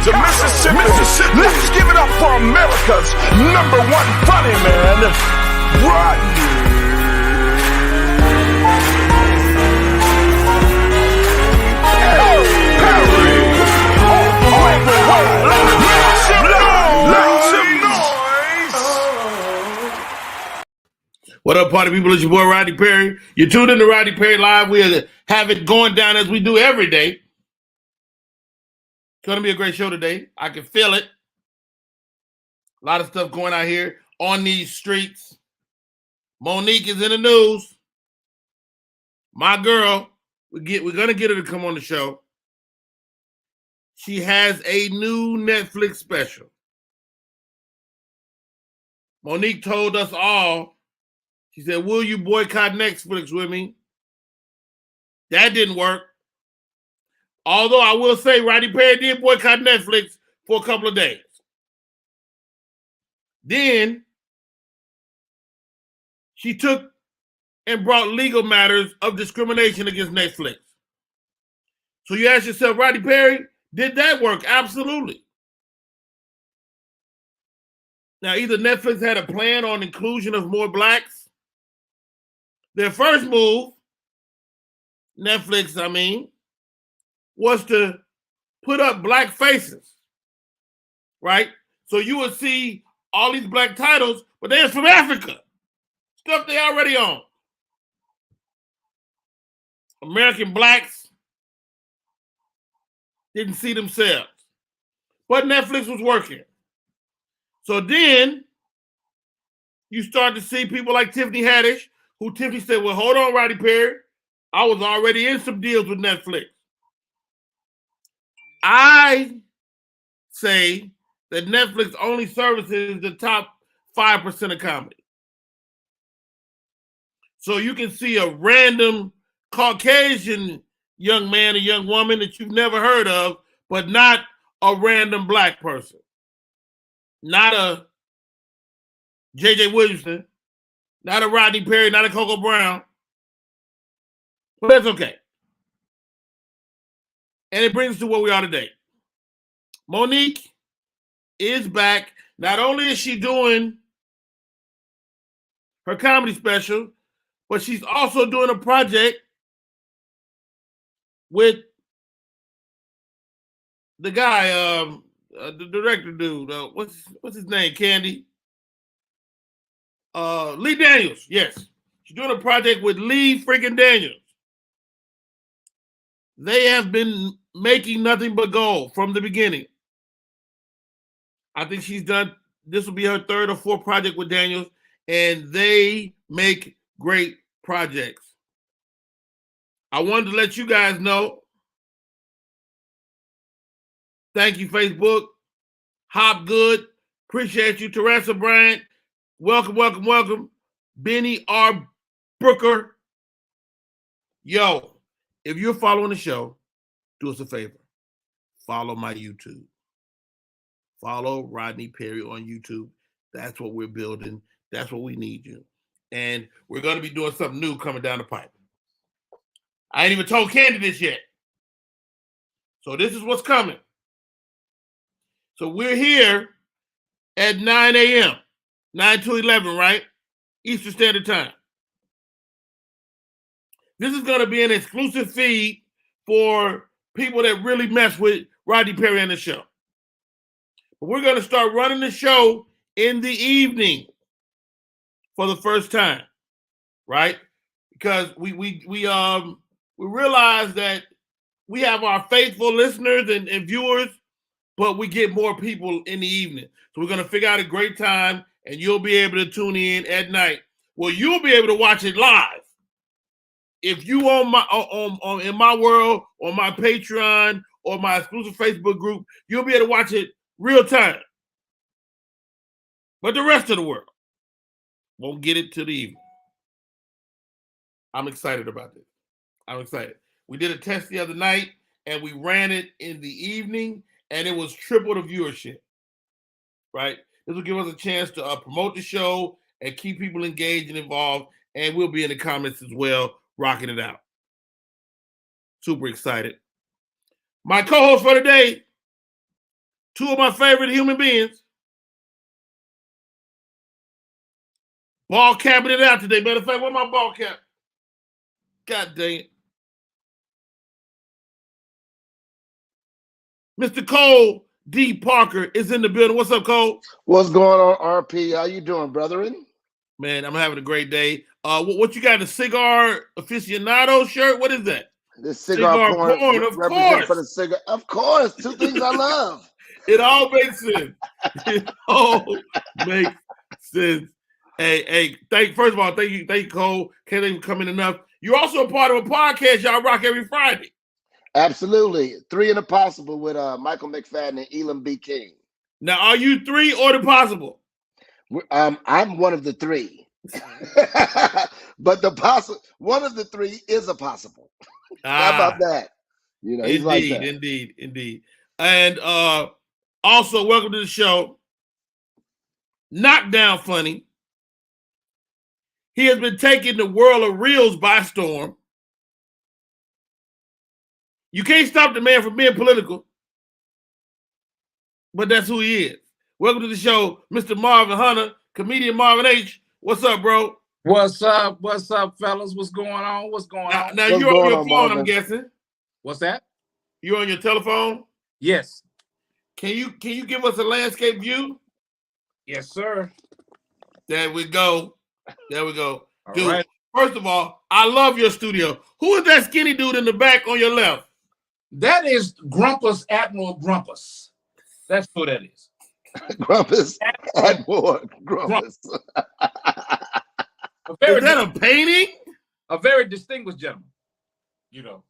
to Mississippi. Let's give it up for America's #1 funny man, Rodney. What up, party people? It's your boy, Rodney Perry. You're tuned in to Rodney Perry Live. We have it going down as we do every day. It's going to be a great show today. I can feel it. A lot of stuff going out here on these streets. Monique is in the news. My girl, we're going to get her to come on the show. She has a new Netflix special. Monique told us all, she said, will you boycott Netflix with me? That didn't work. Although I will say Rodney Perry did boycott Netflix for a couple of days. Then she took and brought legal matters of discrimination against Netflix. So you ask yourself, Rodney Perry, did that work? Absolutely. Now, either Netflix had a plan on inclusion of more blacks. Their first move, Netflix, was to put up black faces, right? So you would see all these black titles, but they're from Africa. Stuff they already own. American blacks didn't see themselves. But Netflix was working. So then you start to see people like Tiffany Haddish, who Tiffany said, well, hold on, Rodney Perry. I was already in some deals with Netflix. I say that Netflix only services the top 5% of comedy. So you can see a random Caucasian young man or young woman that you've never heard of, but not a random black person. Not a J.J. Williamson, not a Rodney Perry, not a Coco Brown. But that's okay. And it brings us to where we are today. Monique is back. Not only is she doing her comedy special, but she's also doing a project with the guy, the director dude. What's his name? Candy? Lee Daniels. Yes. She's doing a project with Lee freaking Daniels. They have been making nothing but gold from the beginning. I think this will be her third or fourth project with Daniels, and they make great projects. I wanted to let you guys know. Thank you, Facebook. Hop Good. Appreciate you. Teresa Bryant. Welcome, welcome, welcome. Benny R. Brooker. Yo, if you're following the show, do us a favor. Follow my YouTube. Follow Rodney Perry on YouTube. That's what we're building. That's what we need you. And we're going to be doing something new coming down the pipe. I ain't even told Candy this yet. So this is what's coming. So we're here at 9 a.m., 9 to 11, right? Eastern Standard Time. This is going to be an exclusive feed for people that really mess with Rodney Perry and the show. But we're going to start running the show in the evening for the first time, right? Because we realize that we have our faithful listeners and viewers, but we get more people in the evening. So we're going to figure out a great time, and you'll be able to tune in at night. Well, you'll be able to watch it live. If you on in my world, on my Patreon, or my exclusive Facebook group, you'll be able to watch it real time. But the rest of the world won't get it till the evening. I'm excited about this. I'm excited. We did a test the other night, and we ran it in the evening, and it was triple the viewership, right? This will give us a chance to promote the show and keep people engaged and involved, and we'll be in the comments as well, rocking it out. Super excited. My co-host for today, two of my favorite human beings. Ball capping it out today. Matter of fact, where's my ball cap? God dang it. Mr. Cole D. Parker is in the building. What's up, Cole? What's going on, RP? How you doing, brethren? Man, I'm having a great day. What you got? A cigar aficionado shirt? What is that? This cigar porn of represent course. for the cigar. Of course, two things I love. It all makes sense. It all makes sense. Hey, first of all, thank you, Cole. Can't even come in enough. You're also a part of a podcast y'all rock every Friday. Absolutely. 3 in the Possible with Michael McFadden and Elam B. King. Now, are you 3 or the possible? I'm one of the 3. But one of the 3 is a possible. How about that? You know, he's like that. Indeed. And also, welcome to the show. Knockdown Funny. He has been taking the world of reels by storm. You can't stop the man from being political, but that's who he is. Welcome to the show, Mr. Marvin Hunter, comedian Marvin H. What's up, bro? What's up, fellas? What's going on? Now you're on your phone, Marvin? I'm guessing. What's that? You're on your telephone? Yes. Can you give us a landscape view? Yes, sir. There we go. All dude, right. First of all, I love your studio. Who is that skinny dude in the back on your left? That is Grumpus, Admiral Grumpus. That's who that is. Grumpus, Admiral Grumpus. Is that a painting? A very distinguished gentleman. You know.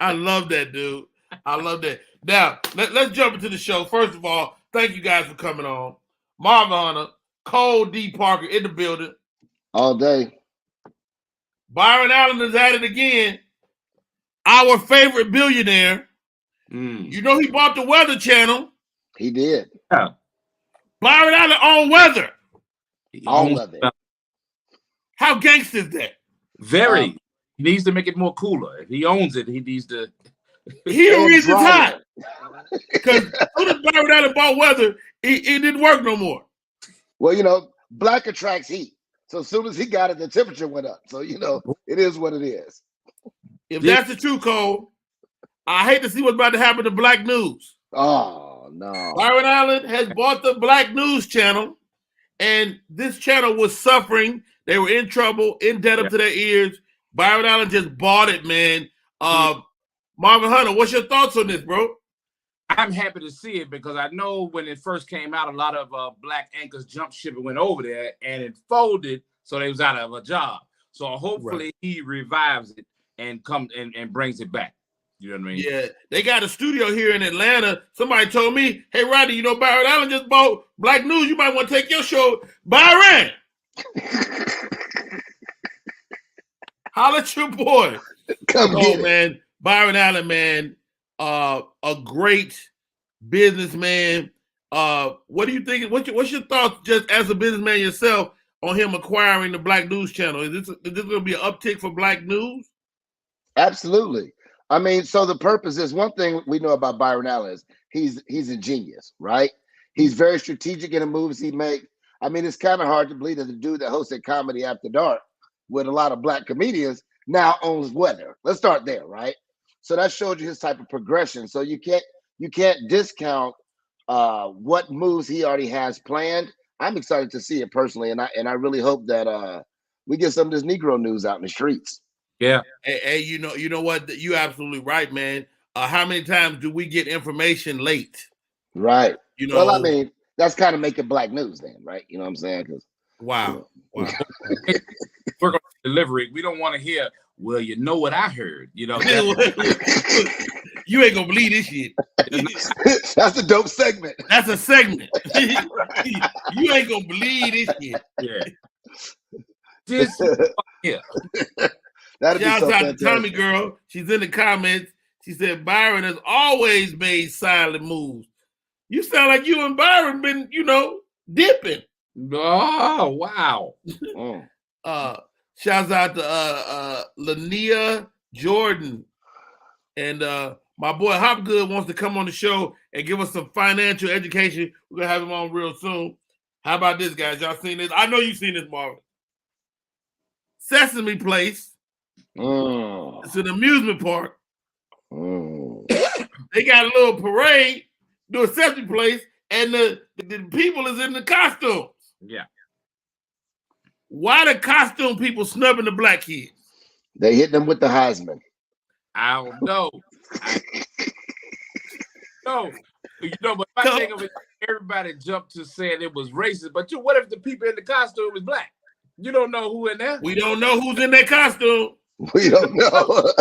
I love that, dude. I love that. Now, let's jump into the show. First of all, thank you guys for coming on. Marvin Hunter, Cole D. Parker in the building. All day. Byron Allen is at it again. Our favorite billionaire. You know he bought the Weather Channel. He did. Yeah. Byron Allen on weather. All of it. How gangster is that? Very. He needs to make it more cooler. If he owns it, he needs to. He the reason it's hot. Because as soon as Byron Allen bought weather, it didn't work no more. Well, you know, black attracts heat. So as soon as he got it, the temperature went up. So, you know, it is what it is. If that's the truth, Cole, I hate to see what's about to happen to Black News. Oh, no. Byron Allen has bought the Black News channel, and this channel was suffering. They were in trouble, in debt up to their ears. Byron Allen just bought it, man. Marvin Hunter, what's your thoughts on this, bro? I'm happy to see it because I know when it first came out, a lot of black anchors jumped ship and went over there, and it folded, so they was out of a job. So hopefully he revives it and comes and brings it back. You know what I mean? Yeah, they got a studio here in Atlanta. Somebody told me, hey, Rodney, you know Byron Allen just bought Black News. You might want to take your show. Byron! Holla at your boy. Come on, man. Byron Allen, man, a great businessman. What do you think? What's your thoughts, just as a businessman yourself, on him acquiring the Black News channel? Is this going to be an uptick for Black News? Absolutely. I mean, so the purpose is, one thing we know about Byron Allen is he's a genius, right? He's very strategic in the moves he makes. I mean, it's kind of hard to believe that the dude that hosted Comedy After Dark with a lot of black comedians now owns weather. Let's start there, right? So that showed you his type of progression. So you can't discount what moves he already has planned. I'm excited to see it personally, and I really hope that we get some of this Negro news out in the streets. Yeah. Hey, you know what? You're absolutely right, man. How many times do we get information late? Right. You know. Well, I mean, that's kind of making Black News then, right? You know what I'm saying? Wow. We're going to delivery. We don't want to hear, well, you know what I heard. You know. You ain't gonna believe this shit. That's a dope segment. That's a segment. You ain't gonna believe this shit. Yeah. Yeah. Shouts out to Tommy Girl. She's in the comments. She said Byron has always made silent moves. You sound like you and Byron been, dipping. Oh, wow. Shouts out to Lania Jordan. And My boy Hopgood wants to come on the show and give us some financial education. We're gonna have him on real soon. How about this, guys? Y'all seen this? I know you've seen this, Marvin. Sesame Place. It's an amusement park. They got a little parade, do a Sesame Place, and the people is in the costumes. Yeah. Why the costume people snubbing the black kids? They hit them with the Heisman. I don't know. No, you know, but if I think of it, everybody jumped to saying it was racist. But what if the people in the costume is black? You don't know who in there. We don't know who's in that costume. We don't know.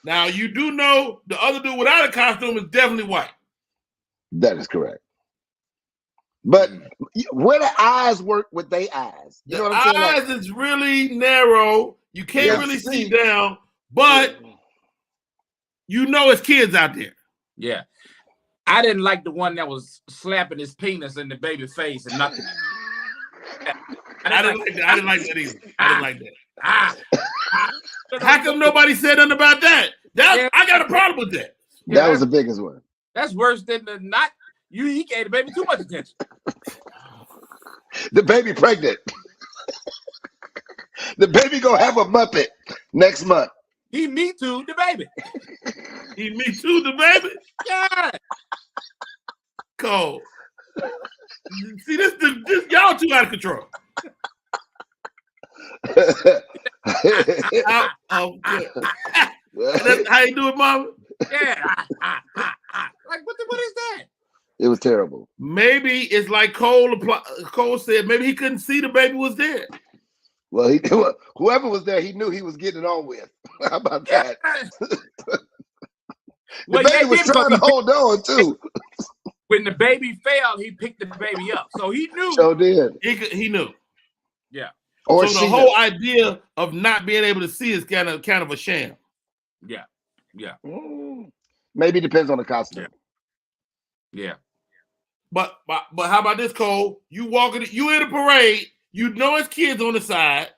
Now you do know the other dude without a costume is definitely white. That is correct. But where the eyes work with their eyes. You know what I'm saying? Eyes Like, is really narrow. You can't really see down, but you know it's kids out there. Yeah. I didn't like the one that was slapping his penis in the baby face and nothing. I didn't like that. I didn't like that either. I didn't like that. How come nobody said nothing about that? I got a problem with that. That was the biggest one. That's worse than the not. He gave the baby too much attention. The baby pregnant. The baby gonna have a Muppet next month. He me too the baby. He me too the baby. Yeah. Cole. See this y'all too out of control. Okay. That's how you do it, Mama? Yeah. Like what is that? It was terrible. Maybe it's like Cole said, maybe he couldn't see the baby was there. Well, whoever was there, he knew he was getting it on with. How about that? The baby was trying to hold on too. When the baby fell, he picked the baby up, so he knew. So did he knew? Yeah. Or so the whole idea of not being able to see is kind of a sham. Yeah. Yeah. Maybe it depends on the costume. Yeah. But how about this, Cole? You in a parade. You know it's kids on the side.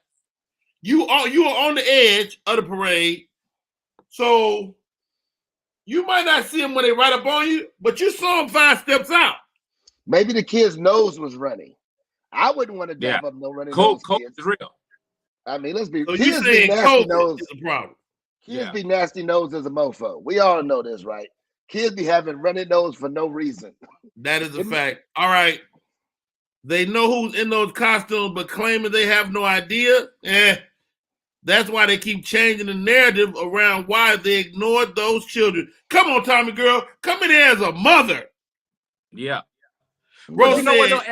You are on the edge of the parade, so you might not see them when they right up on you, but you saw them 5 steps out. Maybe the kid's nose was running. I wouldn't want to dab up no running nose. Coke is real. I mean, let's be. So Kids you be saying nasty COVID nose. is a problem? Kids be nasty nose as a mofo. We all know this, right? Kids be having running nose for no reason. That is a fact. All right. They know who's in those costumes, but claiming they have no idea. That's why they keep changing the narrative around why they ignored those children. Come on, Tommy girl. Come in here as a mother. Yeah. Rose you know what, though,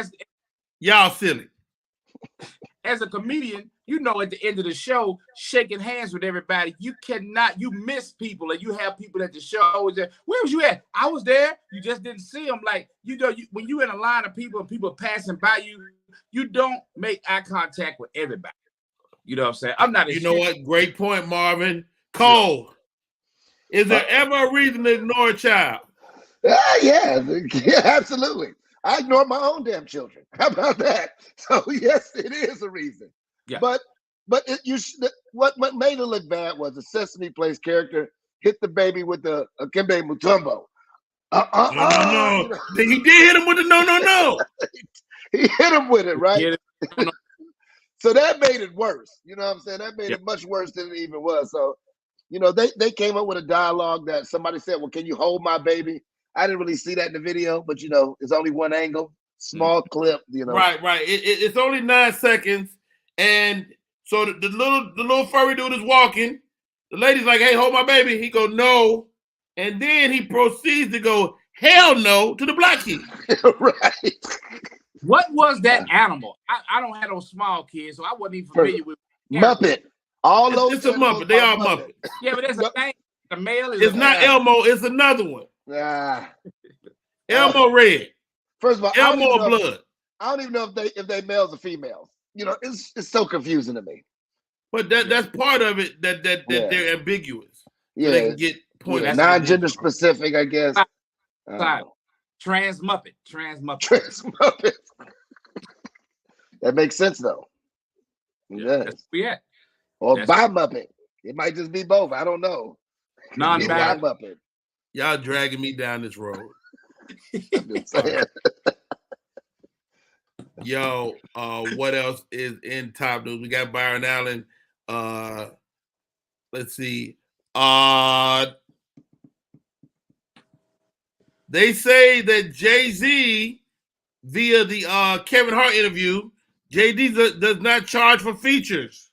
y'all silly. As a comedian, you know at the end of the show, shaking hands with everybody, you miss people, and you have people at the show. Where was you at? I was there. You just didn't see them. Like, when you're in a line of people and people passing by you, you don't make eye contact with everybody. You know what I'm saying? I'm not. You know what? Great point, Marvin. Cole, is there ever a reason to ignore a child? Yeah, absolutely. I ignore my own damn children. How about that? So yes, it is a reason. Yeah. But what made it look bad was the Sesame Place character hit the baby with the Kembe Mutombo. No. He did hit him with the no. He hit him with it, right? Yeah. So that made it worse. You know what I'm saying? That made it much worse than it even was. So, they came up with a dialogue that somebody said, well, can you hold my baby? I didn't really see that in the video, but it's only one angle, small clip, Right. It's only 9 seconds. And so the little furry dude is walking. The lady's like, hey, hold my baby. He go, no. And then he proceeds to go, hell no, to the black kid. Right. What was that animal? I don't have no small kids, so I wasn't even familiar with Muppet. All those. It's a Muppet. They are Muppet. Yeah, but there's a thing. The male is. It's not Elmo. It's another one. Elmo Red. First of all, Elmo Blood. I don't even know if they males or females. It's so confusing to me. But that's part of it that they're ambiguous. Yeah, so they can get points. Yeah, non-gender specific, I guess. Trans Muppet. That makes sense though. Yes. Yeah. Or bi Muppet. It might just be both. I don't know. Non-binary Muppet. Y'all dragging me down this road. Yo, what else is in top news? We got Byron Allen. Let's see. They say that Jay-Z, via the Kevin Hart interview, Jay-Z does not charge for features.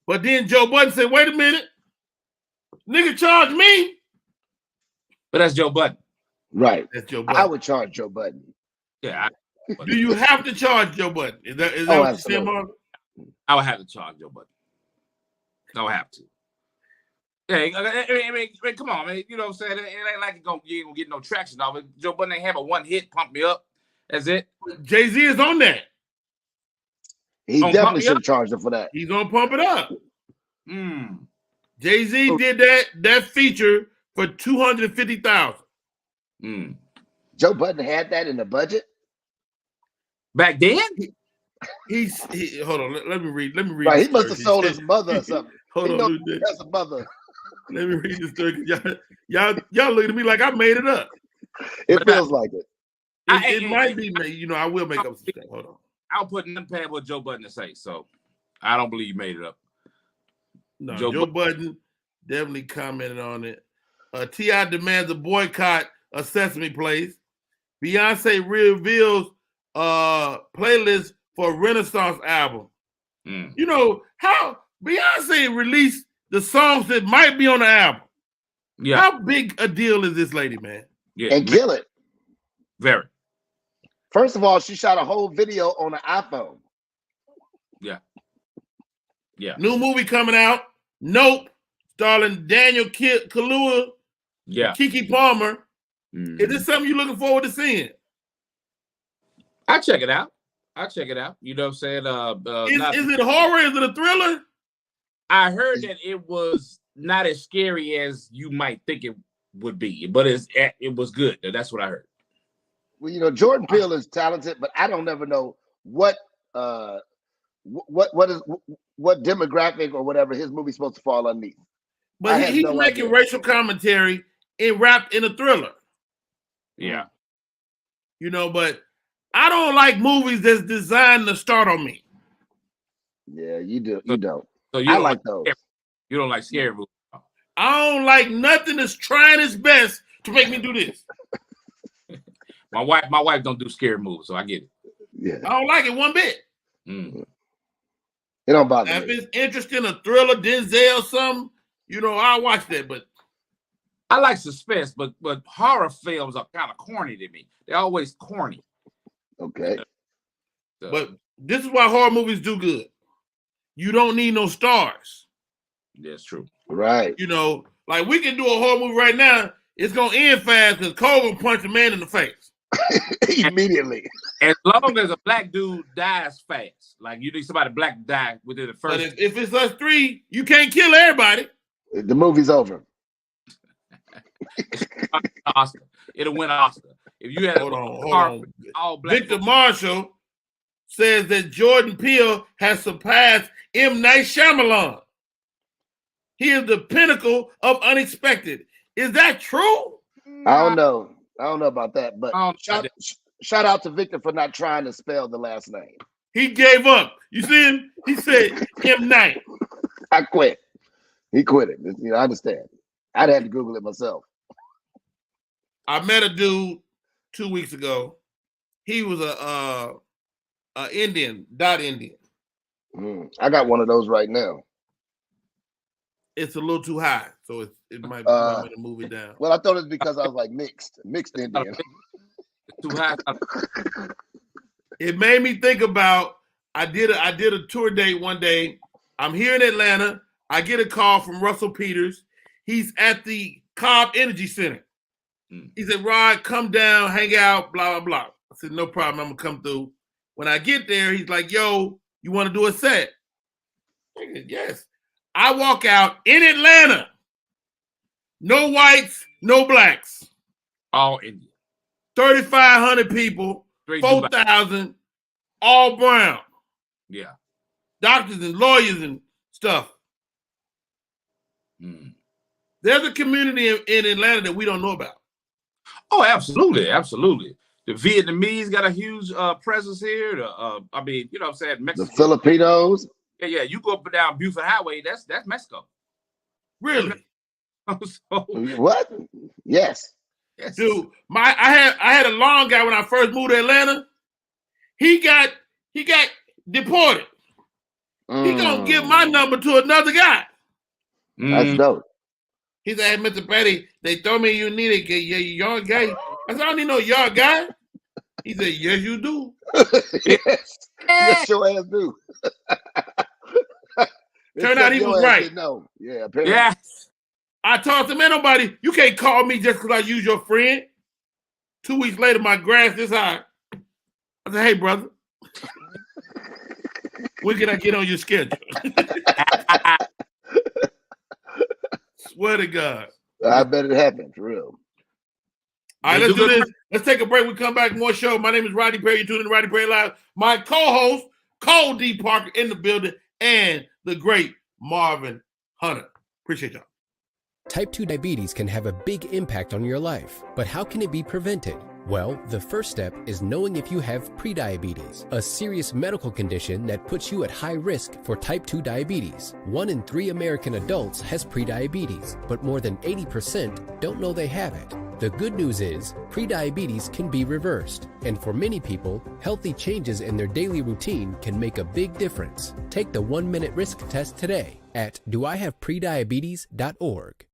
But then Joe Budden said, wait a minute. Nigga charge me. But that's Joe Budden. Right. That's Joe Budden. I would charge Joe Budden. Yeah. Do you have to charge Joe Budden? Is that what you're saying, Marvin? I would have to charge Joe Budden. I would have to. Yeah, I mean, come on, man. You know what I'm saying? It ain't like you ain't gonna get no traction off it. Joe Budden ain't have a one hit, pump me up. That's it. Jay-Z is on that. He definitely should have charged him for that. He's gonna pump it up. Jay-Z did that feature for $250,000. Joe Budden had that in the budget back then. Hold on. Let me read. Right, he must have sold his mother or something. Hold on, that's a mother. Let me read this story. Y'all look at me like I made it up. It feels like it. It might be. You know, I will make up some stuff. Hold on. I'll put nothing past what Joe Budden to say. So I don't believe you made it up. No, Joe Budden definitely commented on it. T.I. demands a boycott of Sesame Place. Beyonce reveals playlist for Renaissance album. You know how Beyonce released the songs that might be on the album. Yeah. How big a deal is this lady, man? Yeah. And kill it. Very. First of all, she shot a whole video on an iPhone. Yeah. Yeah. New movie coming out. Nope. Starring Daniel Kaluuya. Yeah. Keke Palmer. Is this something you're looking forward to seeing? I'll check it out. You know what I'm saying? Is it horror? Is it a thriller? I heard that it was not as scary as you might think it would be, but it was good. That's what I heard. Well, you know, Jordan Peele is talented, but I don't never know what demographic or whatever his movie's supposed to fall underneath. But he's making racial commentary wrapped in a thriller. Yeah. You know, but I don't like movies that's designed to start on me. Yeah, you do. You don't. So you I don't like those. You don't like scary movies. I don't like nothing that's trying its best to make me do this. My wife don't do scary movies, so I get it. Yeah. I don't like it one bit. It don't bother me. If me. it's interesting, a thriller, Denzel, something, you know, I'll watch that. But I like suspense, but horror films are kind of corny to me. They're always corny. Okay. But this is why horror movies do good. You don't need no stars. That's true. Right. You know, like we can do a horror movie right now. It's gonna end fast because Cole gonna punch a man in the face immediately. As long as a black dude dies fast, like you need somebody black to die within the first. But if it's us three, you can't kill everybody. The movie's over. Oscar. It'll win an Oscar. If you had hold on. All black Victor Marshall says that Jordan Peele has surpassed M. Night Shyamalan. He is the pinnacle of unexpected. Is that true? I don't know. I don't know about that, but shout out to Victor for not trying to spell the last name. He gave up. You see him? He said M. Night. I quit. He quit it. You know, I understand. I'd have to Google it myself. I met a dude 2 weeks ago. He was a Indian, Indian. I got one of those right now. It's a little too high, so it might be to move it down. Well, I thought it's because I was like mixed Indian. Too high. It made me think about I did a tour date one day. I'm here in Atlanta. I get a call from Russell Peters. He's at the Cobb Energy Center. He said, Rod, come down, hang out, blah, blah, blah. I said, no problem, I'm going to come through. When I get there, he's like, yo, you want to do a set? I said, yes. I walk out in Atlanta. No whites, no blacks. All Indian. 3,500 people, 4,000, all brown. Yeah. Doctors and lawyers and stuff. There's a community in Atlanta that we don't know about. Oh, absolutely, absolutely. The Vietnamese got a huge presence here. I mean, you know what I'm saying? Mexico. The Filipinos. Yeah. You go up and down Buford Highway, that's Mexico. Really? So, What? Yes. Dude, I had a long guy when I first moved to Atlanta. He got deported. He gonna give my number to another guy. That's dope. He said, "Hey, Mr. Petty, they told me you need a yard guy." I said, "I don't need no yard guy." He said, "Yes, you do." Yes, your ass do. Turned out he was right. No, yeah, apparently. yes. I told him, "Man, nobody, you can't call me just because I use your friend." 2 weeks later, my grass is high. I said, "Hey, brother, when can I get on your schedule?" Swear to God. I bet it happened for real. All right, let's do this. Let's take a break. We come back, more show. My name is Rodney Perry. You're tuning in to Rodney Perry Live. My co-host, Cole D. Parker, in the building, and the great Marvin Hunter. Appreciate y'all. Type 2 diabetes can have a big impact on your life, but how can it be prevented? Well, the first step is knowing if you have prediabetes, a serious medical condition that puts you at high risk for type 2 diabetes. 1 in 3 American adults has prediabetes, but more than 80% don't know they have it. The good news is, prediabetes can be reversed, and for many people, healthy changes in their daily routine can make a big difference. Take the 1-minute risk test today at doihaveprediabetes.org.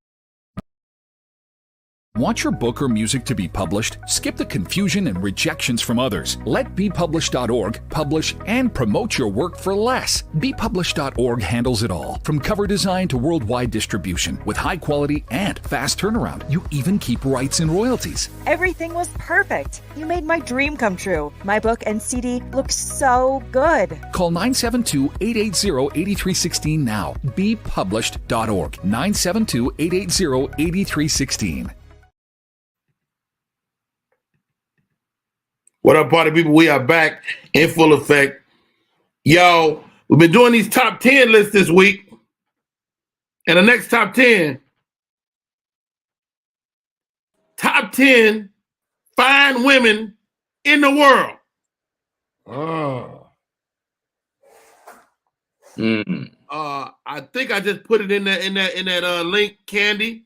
Want your book or music to be published? Skip the confusion and rejections from others. Let BePublished.org publish and promote your work for less. BePublished.org handles it all, from cover design to worldwide distribution, with high quality and fast turnaround. You even keep rights and royalties. Everything was perfect. You made my dream come true. My book and CD look so good. Call 972-880-8316 now. BePublished.org. 972-880-8316. What up, party people? We are back in full effect. Yo, we've been doing these top 10 lists this week. And the next top 10 fine women in the world. I think I just put it in that link, Candy.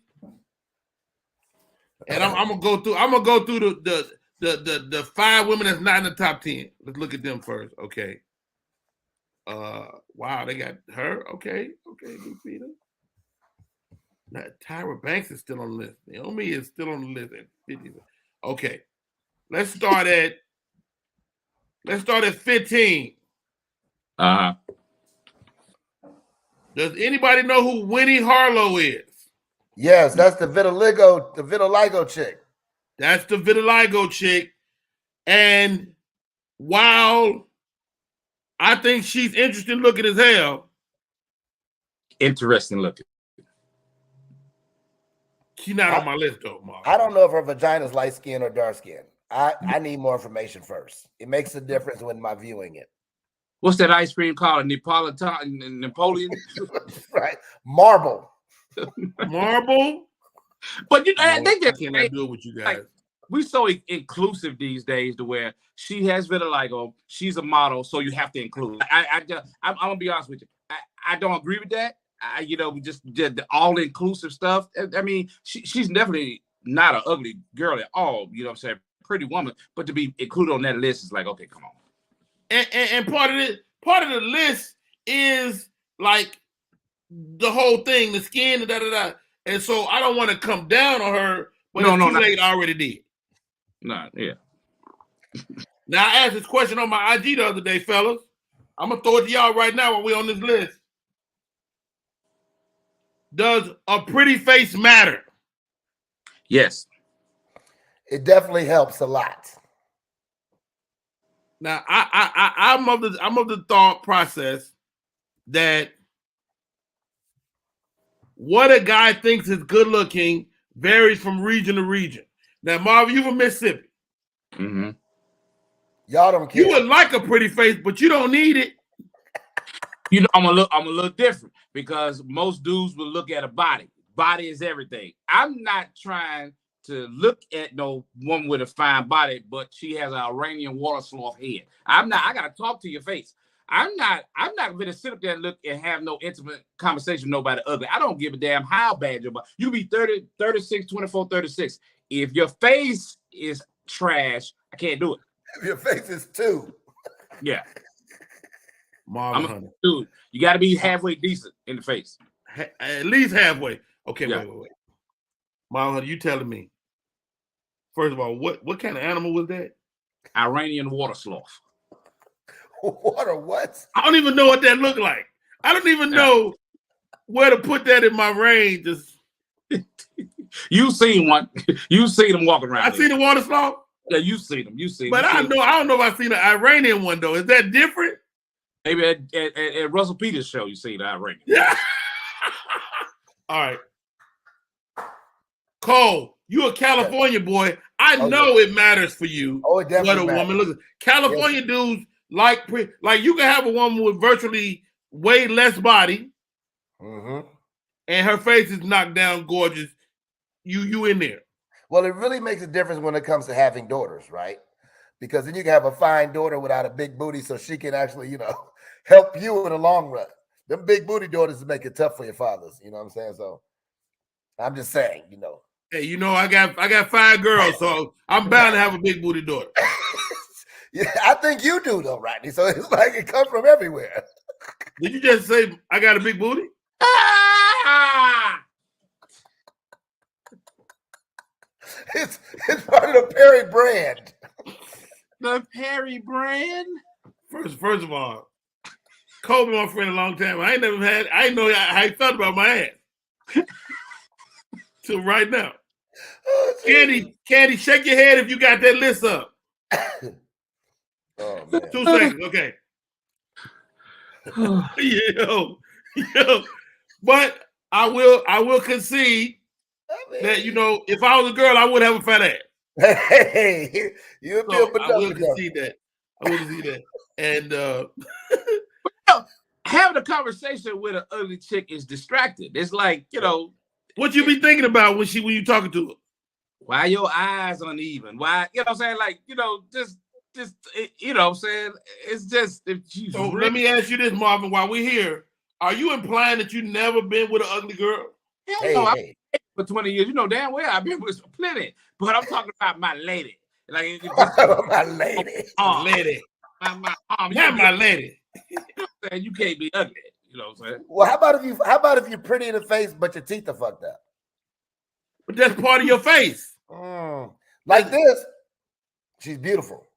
And I'm gonna go through the 5 women that's not in the top 10. Let's look at them first. Okay. Wow, they got her. Okay, Lupita. Now, Tyra Banks is still on the list. Naomi is still on the list at 50. Okay. Let's start at 15. Uh-huh. Does anybody know who Winnie Harlow is? Yes, that's the vitiligo chick. That's the vitiligo chick. And while I think she's interesting looking as hell, Interesting looking. she's not on my list though, Mark. I don't know if her vagina's light skin or dark skin. I need more information first. It makes a difference when I'm viewing it. What's that ice cream called? Napoleon? Right. Marble. Marble? But you know, I think I cannot do it with you guys. Like, we're so inclusive these days to where she has vitiligo, she's a model, so you have to include. I'm gonna be honest with you. I don't agree with that. We just did the all-inclusive stuff. I mean, she's definitely not an ugly girl at all. You know what I'm saying? Pretty woman, but to be included on that list is like, okay, come on. And part of the list is like the whole thing, the skin, da. And so I don't want to come down on her, but it's too late. I already did. No, yeah. Now I asked this question on my IG the other day, fellas. I'm gonna throw it to y'all right now while we're on this list. Does a pretty face matter? Yes. It definitely helps a lot. Now I'm of the thought process that what a guy thinks is good looking varies from region to region. Now, Marvin, you from Mississippi. Mm-hmm. Y'all don't care. You would like a pretty face, but you don't need it. You know, I'm a little different because most dudes will look at a body. body is everything. I'm not trying to look at no woman with a fine body, but she has an Iranian water sloth head. I gotta talk to your face. I'm not gonna sit up there and look and have no intimate conversation with nobody ugly. I don't give a damn how bad your body. You be 30, 36, 24, 36. If your face is trash, I can't do it. If your face is 2. Yeah. Marvin, dude, you got to be halfway decent in the face. At least halfway. Okay, Yeah. wait. Marvin, you telling me? First of all, what kind of animal was that? Iranian water sloth. Water what? I don't even know what that looked like. I don't even know where to put that in my range. You seen one. You seen them walking around. I seen the water sloth. Yeah, you seen them. But I don't know if I seen an Iranian one though. Is that different? Maybe at Russell Peters' show, you see the Iranian. Yeah. All right. Cole, you a California boy. I know it matters for you. Oh, it definitely what a woman looks like. California dudes like you can have a woman with virtually way less body, and her face is knocked down, gorgeous. You in there. Well, it really makes a difference when it comes to having daughters, right? Because then you can have a fine daughter without a big booty, so she can actually, help you in the long run. Them big booty daughters make it tough for your fathers. You know what I'm saying? So I'm just saying, Hey, I got 5 girls, so I'm bound to have a big booty daughter. Yeah, I think you do though, Rodney. So it's like it comes from everywhere. Did you just say I got a big booty? It's part of the Perry brand. The Perry brand. First of all, Cole been my friend a long time. I ain't know how he felt about my ass. Till right now. Oh, Candy, shake your head if you got that list up. Oh man. 2 seconds, okay. yo. But I will concede that if I was a girl, I would have a fat ass. Hey, you feel I will concede that. And having a conversation with an ugly chick is distracted. It's like, what you be thinking about when you talking to her? Why your eyes uneven? Why, what I'm saying? Like, just what I'm saying? It's just if she's so let me ask you this, Marvin, while we're here. Are you implying that you never been with an ugly girl? Hey. For 20 years, damn well I've been with plenty, but I'm talking about my lady. Like my lady. Lady. My arm. Not my lady. You can't be ugly. You know what I'm saying? Well, how about if you're pretty in the face, but your teeth are fucked up? But that's part of your face. Like this, she's beautiful.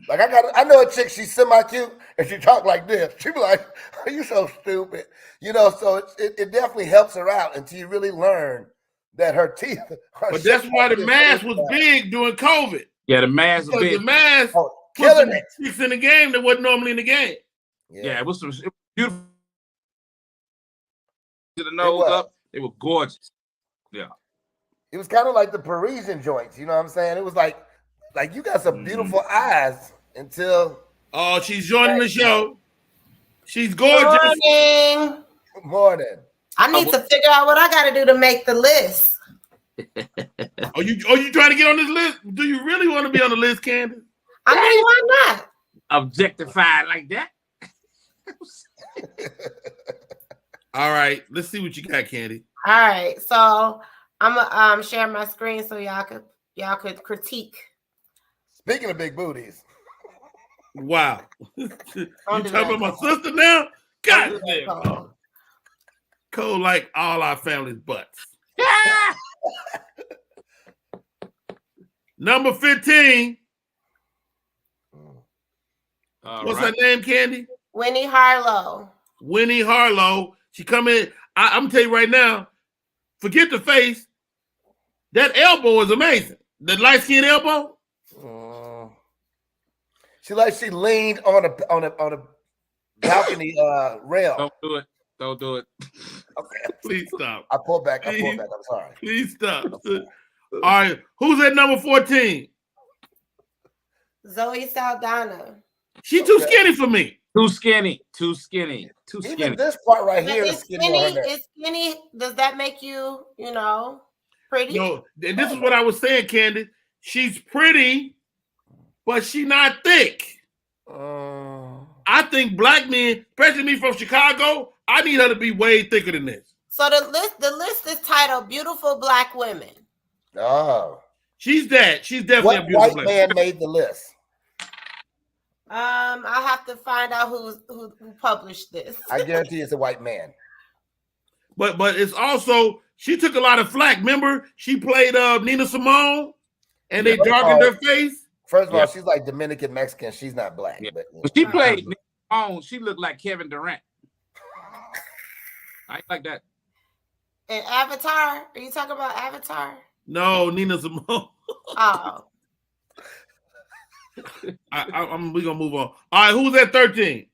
Like I know a chick, she's semi-cute, and she talk like this. She be like, "Are you so stupid?" So it definitely helps her out until you really learn that her teeth. But that's why the mask was big during COVID. Yeah, the mask was big. The mask killing it. Chicks in the game that wasn't normally in the game. Yeah, it was beautiful. To the nose up, they were gorgeous. Yeah, it was kind of like the Parisian joints. You know what I'm saying? It was like you got some beautiful eyes until. Oh, she's joining the show. She's gorgeous. Morning. I need to figure out what I got to do to make the list. Are you trying to get on this list? Do you really want to be on the list, Candace? I mean, why not? Objectified like that. All right, let's see what you got, Candy. All right, so I'm gonna share my screen so y'all could critique. Speaking of big booties, wow, you talking about my sister now? God damn, Cole like all our family's butts. Number 15. What's her name, Candy? Winnie Harlow. Winnie Harlow. She come in. I'm gonna tell you right now. Forget the face. That elbow is amazing. The light skin elbow. She leaned on a balcony rail. Don't do it. Okay, please stop. I pull back. I'm sorry. Please stop. All right, who's at number 14? Zoe Saldana. She too skinny for me. Too skinny. Even this part right here is Is skinny on her skinny, neck. is skinny, does that make you, pretty? No, and this is what I was saying, Candace. She's pretty, but she not thick. I think black men, especially me from Chicago, I need her to be way thicker than this. So the list is titled "Beautiful Black Women." Oh. She's that. She's definitely a What beautiful white black man made the list? I'll have to find out who published this. I guarantee it's a white man. But it's also, she took a lot of flack. Remember, she played Nina Simone, and they darkened her face. First of all, she's like Dominican Mexican. She's not black. Yeah. But, When she played on, she looked like Kevin Durant. I ain't like that. And Avatar? Are you talking about Avatar? No, Nina Simone. Oh. We're gonna move on. All right, who's at 13?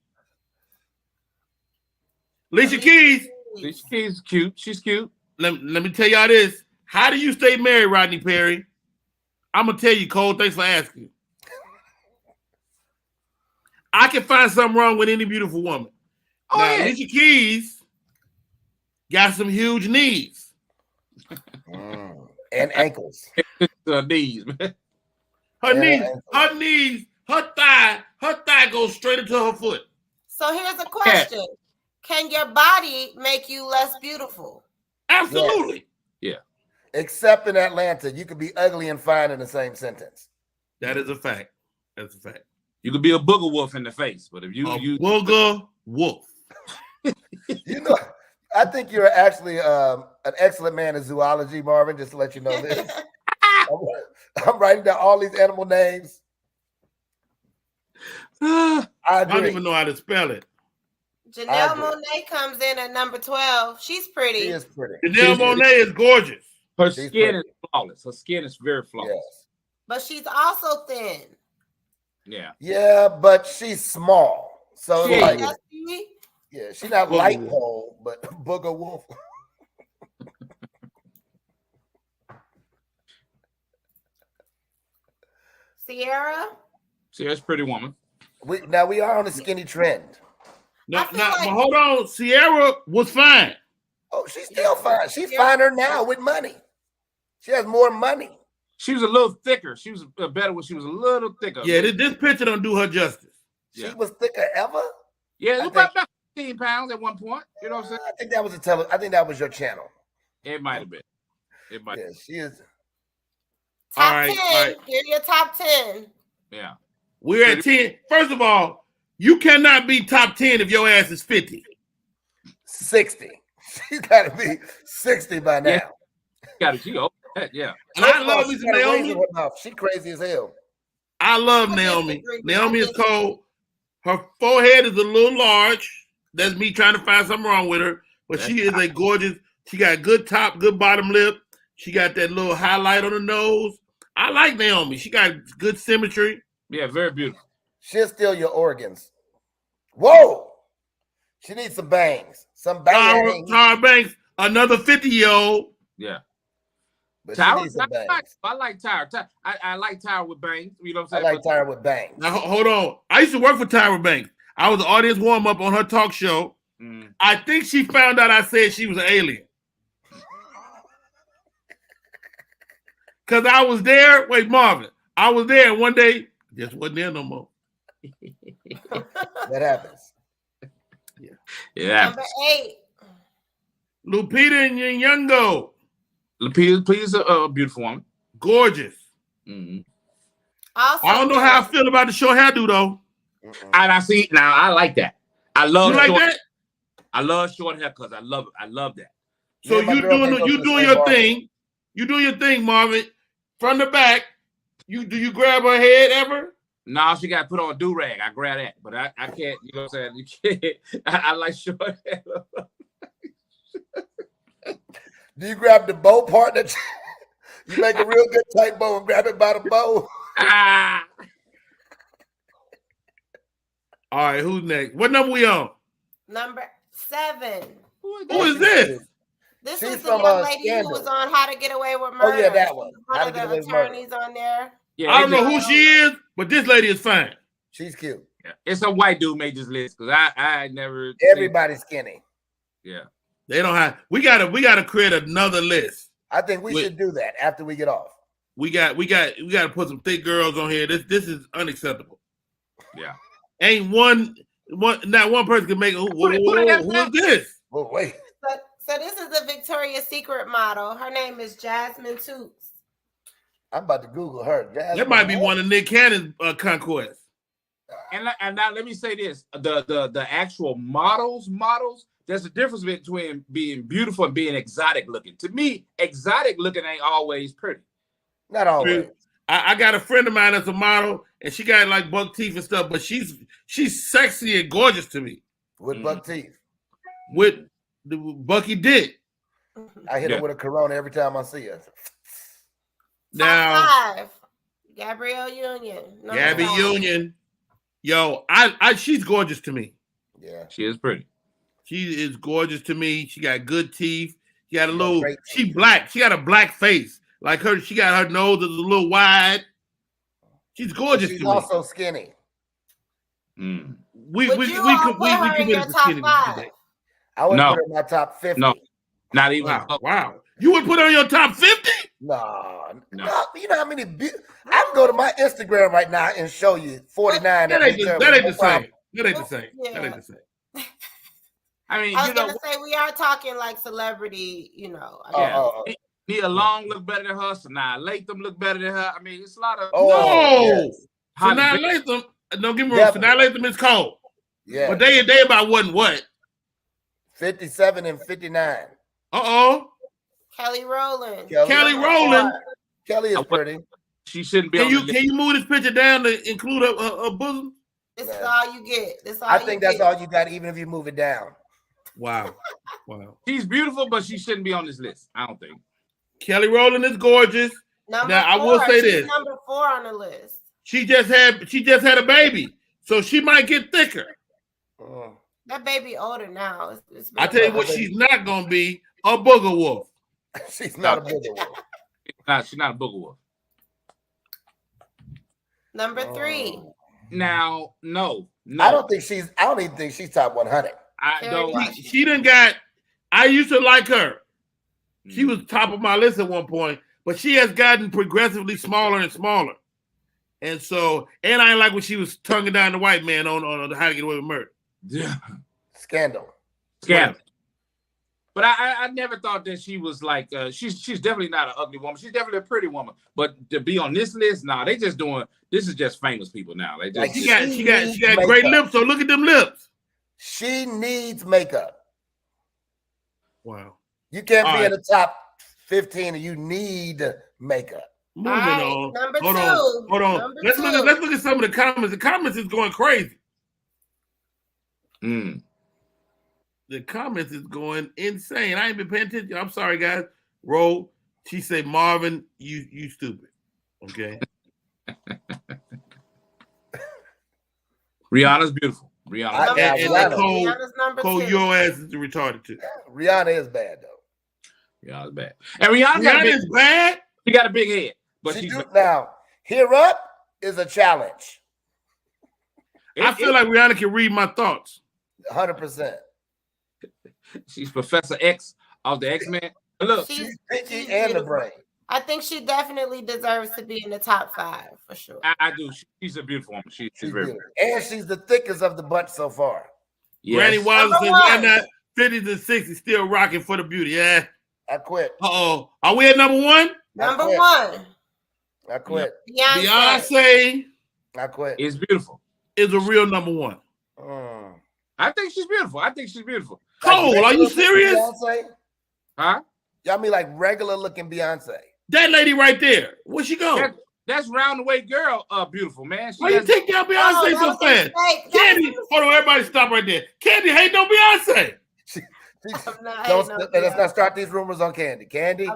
Alicia Keys. Alicia Keys is cute. She's cute. Let me tell y'all this. How do you stay married, Rodney Perry? I'm gonna tell you, Cole. Thanks for asking. I can find something wrong with any beautiful woman. Now, Alicia Keys got some huge knees. And ankles. Knees, man. Her knees, her thigh goes straight into her foot. So here's a question. Can your body make you less beautiful? Absolutely. Yeah. Except in Atlanta, you could be ugly and fine in the same sentence. That is a fact. That's a fact. You could be a booger wolf in the face, but if you booger wolf. I think you're actually an excellent man in zoology, Marvin, just to let you know this. I'm writing down all these animal names. I don't even know how to spell it. Janelle Monáe comes in at number 12. She's pretty. She is pretty. Janelle Monáe is gorgeous. Her skin is flawless. Her skin is very flawless. Yes. But she's also thin. Yeah. Yeah, but she's small. So she's not light pole, but booger wolf. Sierra's a pretty woman. We are on a skinny trend. Now, hold on. Sierra was fine. Oh, she's still fine. She's finer now with money. She has more money. She was a little thicker. She was better when she was a little thicker. Yeah, this picture don't do her justice. She was thicker ever? Yeah, it was about 15 pounds at one point. You know what I'm saying? I think that was I think that was your channel. It might have been. Yeah, she is. Top 10. Here's your top 10. Yeah. We're at 10. First of all, you cannot be top 10 if your ass is 50. 60. She's got to be 60 by now. Got it. She old. Yeah. And I love me some Naomi. She crazy as hell. I love Naomi. Naomi is cold. Her forehead is a little large. That's me trying to find something wrong with her. But she is a gorgeous. She got good top, good bottom lip. She got that little highlight on the nose. I like Naomi. She got good symmetry. Yeah, very beautiful. She'll steal your organs. Whoa! She needs some bangs. Some bangs. Tara Banks, another 50-year-old. Yeah. But Tyra, she needs some bangs. I like Tyra. I like Tyra with bangs. You know what I'm I saying? like Tyra with bangs. Now, hold on. I used to work for Tyra Banks. I was the audience warm-up on her talk show. I think she found out I said she was an alien. Because I was there. Wait, Marvin. I was there, and one day, just wasn't there no more. That happens. Yeah. Number 8. Lupita Nyong'o. Lupita's a beautiful woman. Gorgeous. Also, I don't know how I feel about the short hairdo, though. And I see, now I like that. I love you like that? I love short hair because I love it. I love that. So you doing your thing. You do your thing, Marvin. From the back, do you grab her head ever? No, she got to put on a do-rag. I grab that, but I can't, you know what I'm saying? You can't. I like short hair. Do you grab the bow part that you make a real good tight bow and grab it by the bow? All right, who's next? What number we on? Number 7. Who is this? This She's is the from, young lady Scandal. who was on How to Get Away with Murder. Oh, yeah, that one. One How of to Get the Away with Murder. attorneys on there. Yeah, I don't know who she is, but this lady is fine. She's cute. Yeah. It's a white dude made this list because I never. Everybody's skinny. Yeah. They don't have. We gotta create another list. I think we should do that after we get off. We got to put some thick girls on here. This is unacceptable. Yeah. Ain't not one person can make who is this? Oh, wait. So this is the Victoria's Secret model. Her name is Jasmine Toots. I'm about to Google her. Jasmine, That might be one of Nick Cannon's conquests. And now let me say this: the actual models. There's a difference between being beautiful and being exotic looking. To me, exotic looking ain't always pretty. Not always. I got a friend of mine that's a model, and she got like buck teeth and stuff, but she's sexy and gorgeous to me. With buck teeth. With the Bucky dick. I hit her with a Corona every time I see her. Now, Top 5. Gabrielle Union. Gabby 5. Union. Yo, she's gorgeous to me. Yeah. She is pretty. She is gorgeous to me. She got good teeth. She got a little. She black. She got a black face. Like her, she got her nose is a little wide. She's gorgeous. She's also skinny. Mm. We committed to skinny today. I would put her in my top 50. No, not even. Wow. You would put her on your top 50? No. You know how many? I can go to my Instagram right now and show you 49. That ain't the same. That ain't the same. Yeah. That ain't the same. I mean, I was gonna say we are talking like celebrity, Nia Long look better than her. Sanaa Lathan look better than her. I mean, it's a lot of Sanaa Lathan. Don't get me wrong. Sanaa Lathan is cold. Yeah, but they about what? 57 and 59. Kelly Rowland. Kelly Rowland. Kelly is pretty. She shouldn't be. Can you move this picture down to include a bosom? This is all you get. I think that's all you got, even if you move it down. Wow. She's beautiful, but she shouldn't be on this list. I don't think. Kelly Rowland is gorgeous. I will say this. Number 4 on the list. She just had a baby, so she might get thicker. That baby older now. I tell you what, she's not gonna be a booger wolf. She's not a booger wolf. She's not a booger wolf. Number 3. Now, no. I don't even think she's top 100. She done got. I used to like her. She was top of my list at one point, but she has gotten progressively smaller and smaller. And so, and I like when she was tonguing down the white man on How to Get Away with Murder. Yeah. Scandal. But I never thought that she was like she's definitely not an ugly woman. She's definitely a pretty woman. But to be on this list, they just doing this is just famous people now. They just, she got great lips. So look at them lips. She needs makeup. Wow. You can't be in the top 15 and you need makeup. Moving on. Number 2. Hold on. Let's look at some of the comments. The comments is going crazy. The comments is going insane. I ain't been paying attention. I'm sorry, guys. Roll. She said, Marvin, you stupid. Okay. Rihanna's beautiful. Rihanna. And Cole, your ass is retarded too. Rihanna is bad though. Rihanna's bad. And Rihanna is bad. She got a big head, but she's now. Here Up is a challenge. I feel like Rihanna can read my thoughts. 100%. She's Professor X of the X-Men. Look, she's Pinky and the brain. I think she definitely deserves to be in the top 5 for sure. I do. She's a beautiful woman. She's very beautiful. And she's the thickest of the bunch so far. Yes. Granny Wallace says, why not 50s and 60s still rocking for the beauty? Yeah. I quit. Are we at number 1? Number 1. I quit. Beyonce. I quit. Is beautiful. Is a real number 1. I think she's beautiful. Cole, are you serious? Beyonce? Huh? Y'all mean like regular looking Beyonce? That lady right there. Where'd she go? That's round the way girl. Beautiful, man. Why you take down Beyonce so fast? Candy, hold on, everybody stop right there. Candy hating on Beyonce. Let's not start these rumors on Candy. Candy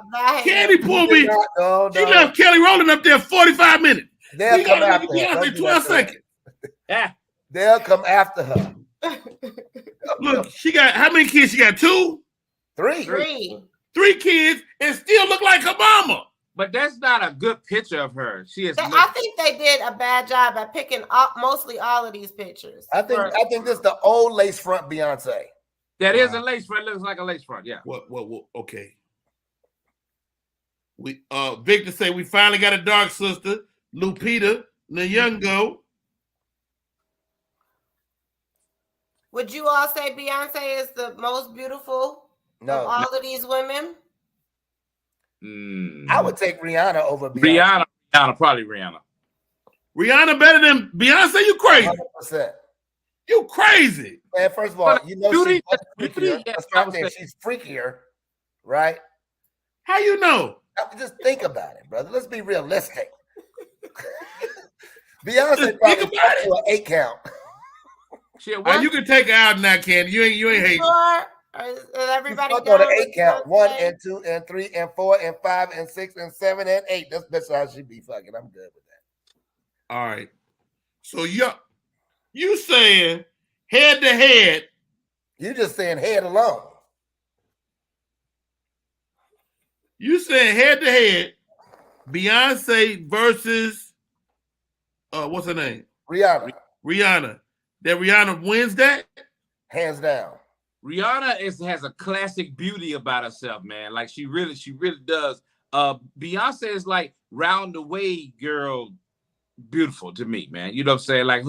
pulled me. She left Kelly Rowland up there 45 minutes. They'll come after her. Beyonce 12 seconds. They'll come after her. Look, she got how many kids? She got 2? 3. 3 kids and still look like her mama. But that's not a good picture of her. She is. I think they did a bad job at picking mostly all of these pictures. I think this is the old lace front Beyonce. That is a lace front. It looks like a lace front. Yeah. What? Okay. We Victor say we finally got a dark sister, Lupita Nyong'o. Would you all say Beyonce is the most beautiful of all of these women? I would take Rihanna over Beyonce. Rihanna, probably Rihanna. Rihanna better than Beyonce? You crazy? 100%. You crazy? Man, first of all, you know beauty, she's freakier. That's what I'm saying. She's freakier, right? How you know? Just think about it, brother. Let's be realistic. Beyonce probably got to an 8 count. You can take her out now, Candy. You ain't hating. Sure. Is everybody on the 8 count? 1 and 2 and 3 and 4 and 5 and 6 and 7 and 8. That's how she be fucking. I'm good with that. All right. So you saying head to head? You just saying head alone. You saying head to head? Beyonce versus what's her name? Rihanna. Rihanna. That Rihanna wins that? Hands down. Rihanna has a classic beauty about herself, man. Like she really does. Beyonce is like round the way girl, beautiful to me, man. You know what I'm saying? Like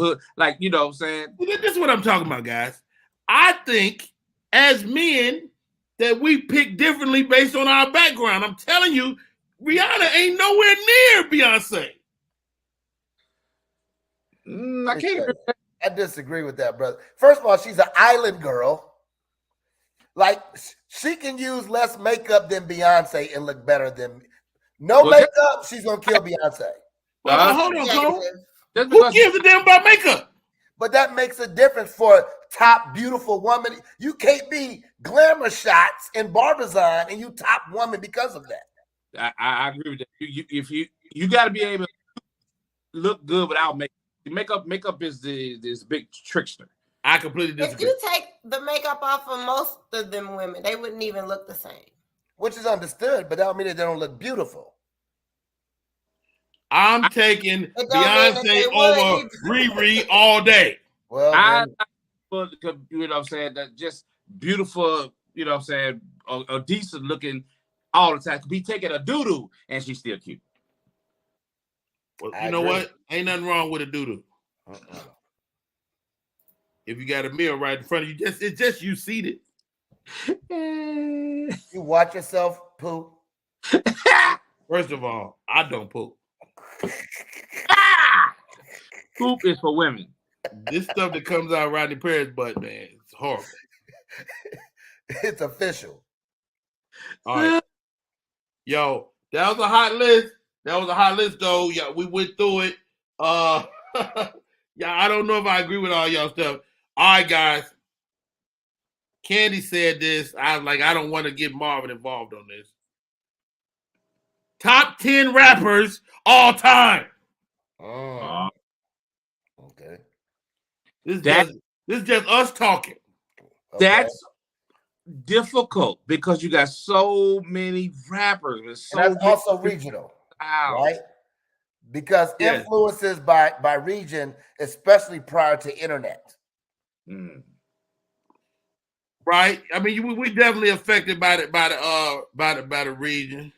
you know what I'm saying? This is what I'm talking about, guys. I think as men that we pick differently based on our background. I'm telling you, Rihanna ain't nowhere near Beyonce. I disagree with that, brother. First of all, she's an island girl. Like, she can use less makeup than Beyonce and look better than makeup. She's gonna kill Beyonce. Well, hold on, Cole. Who gives a damn about makeup? But that makes a difference for top beautiful woman. You can't be glamour shots in Barbizon and you top woman because of that. I agree with that. You got to be able to look good without makeup. Makeup is this big trickster. I completely disagree. If you take the makeup off of most of them women, they wouldn't even look the same. Which is understood, but that don't mean that they don't look beautiful. I'm taking Beyonce over Riri all day. Well, you know what I'm saying? That just beautiful, you know what I'm saying, a decent looking all the time. Could be taking a doo-doo and she's still cute. Well, you know what? Ain't nothing wrong with a doo-doo. If you got a mirror right in front of you, it's just you seated. You watch yourself poop. First of all, I don't poop. Poop is for women. This stuff that comes out Rodney Perry's butt, man, it's horrible. It's official. All right. Yo, that was a hot list. That was a hot list, though. Yeah, we went through it. Yeah, I don't know if I agree with all y'all stuff. All right, guys. Candy said this. I was like, I don't want to get Marvin involved on this. Top 10 rappers all time. Oh. Okay. This is just us talking. Okay. That's difficult because you got so many rappers. And that's also regional, right? Because influences by region, especially prior to internet. Right? I mean, we definitely affected by the region.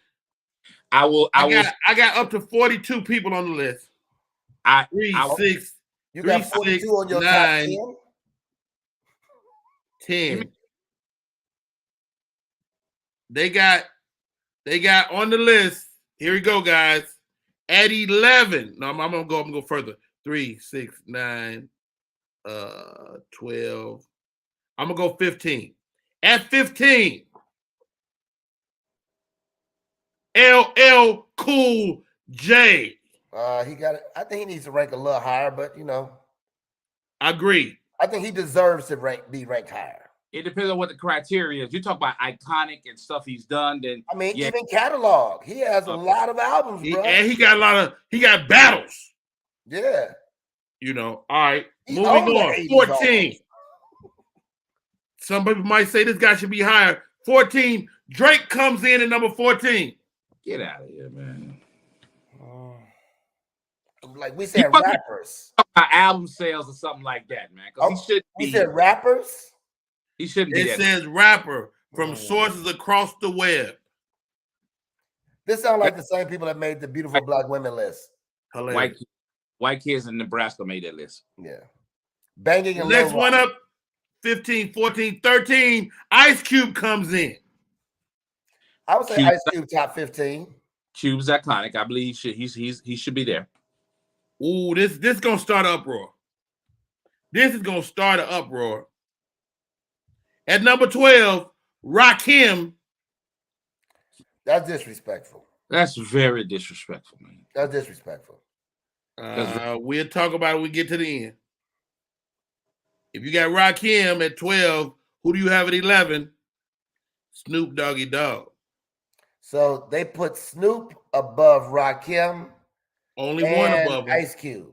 I got up to 42 people on the list. You got 42 on your top 10. They got on the list. Here we go, guys. At 11. No, I'm gonna go further. 3, 6, 9, 12. I'm gonna go 15. At 15. LL Cool J. He got it. I think he needs to rank a little higher, but you know. Agree. I think he deserves to be ranked higher. It depends on what the criteria is. You talk about iconic and stuff he's done, then I mean, even catalog. He has a lot of albums, bro. And he got battles. Yeah. You know, all right. Moving on. 14. Some people might say this guy should be higher. 14. Drake comes in at number 14. Get out of here, man. like we said rappers. Album sales or something like that, man. Because he shouldn't be. We said rappers. He shouldn't be. It says rapper from sources across the web. This sounds like the same people that made the beautiful black women list. White kids in Nebraska made that list. Yeah. Banging and next one up, 15, 14, 13. Ice Cube comes in. I would say Ice Cube top 15. Cube's iconic. I believe he should be there. Ooh, this gonna start an uproar. This is gonna start an uproar. At number 12, Rakim. That's disrespectful. That's very disrespectful, man. That's disrespectful. We'll talk about it when we get to the end. If you got Rakim at 12, who do you have at 11? Snoop Doggy Dogg. So they put Snoop above Rakim. Only one above him. Ice Cube.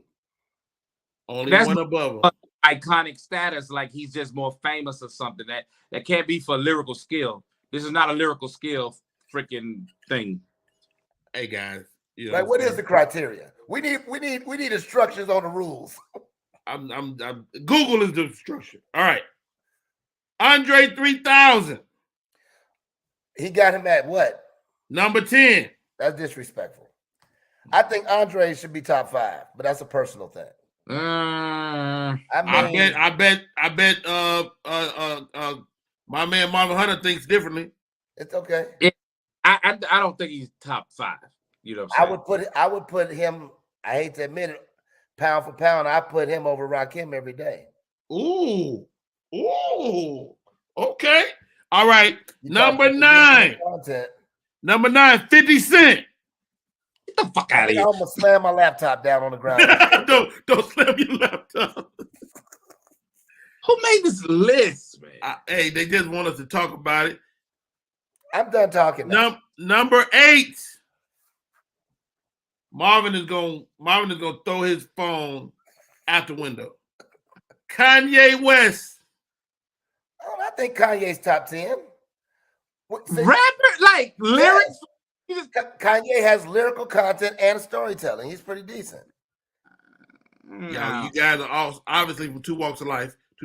Only one above him. Iconic status, like he's just more famous or something. That can't be for lyrical skill. This is not a lyrical skill freaking thing. Hey guys, you know, like what is the criteria? We need instructions on the rules. I'm Google is the instruction. All right. Andre 3000. He got him at what? Number 10. That's disrespectful. I think Andre should be top 5, but that's a personal thing. I bet my man Marvin Hunter thinks differently. It's okay. I don't think he's top 5. You know what I'm saying? I would put him, I hate to admit it, pound for pound, I put him over Rakim every day. Ooh. Okay. All right. Number 9. Number 9, 50 Cent. Get the fuck out of here. I'm gonna slam my laptop down on the ground. don't slam your laptop. Who made this list, man? Hey, they just want us to talk about it. I'm done talking now. Number 8. Marvin is gonna throw his phone out the window. Kanye West. Oh, I think Kanye's top 10. Rapper, like lyrics. Kanye has lyrical content and storytelling. He's pretty decent. Yeah, you guys are all obviously from two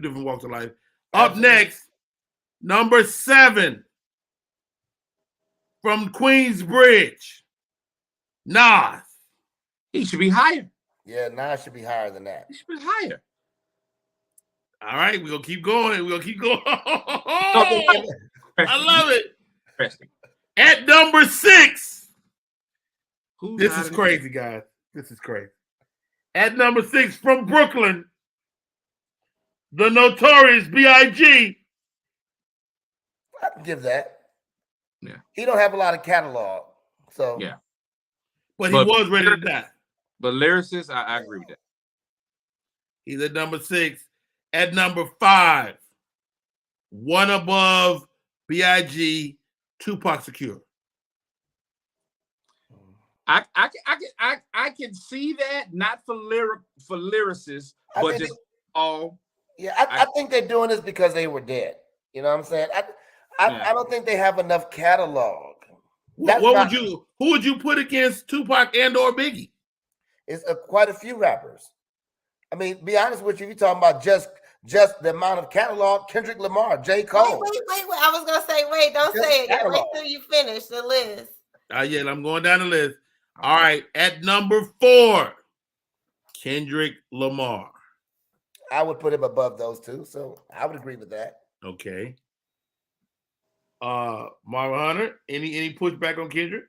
different walks of life. Up next, number 7 from Queensbridge, Nas. He should be higher. Yeah, Nas should be higher than that. He should be higher. All right, we're gonna keep going. I love it. At number 6. This is crazy, guys. This is crazy. At number 6 from Brooklyn, the Notorious B.I.G. I can give that. Yeah. He don't have a lot of catalog. So yeah. But he was ready to die. But lyricist, I agree with that. He's at number 6. At number 5, one above B.I.G., Tupac Shakur. I can see that, not for lyricists, but just all. Yeah, I think they're doing this because they were dead. You know what I'm saying? I don't think they have enough catalog. Who would you put against Tupac and or Biggie? It's quite a few rappers. I mean, be honest with you, you're talking about just the amount of catalog. Kendrick Lamar, J. Cole. Wait. I was gonna say, don't say it. Wait till you finish the list. Yeah, I'm going down the list. All right, at number 4, Kendrick Lamar. I would put him above those two, so I would agree with that. Okay. Marvin Hunter, any pushback on Kendrick?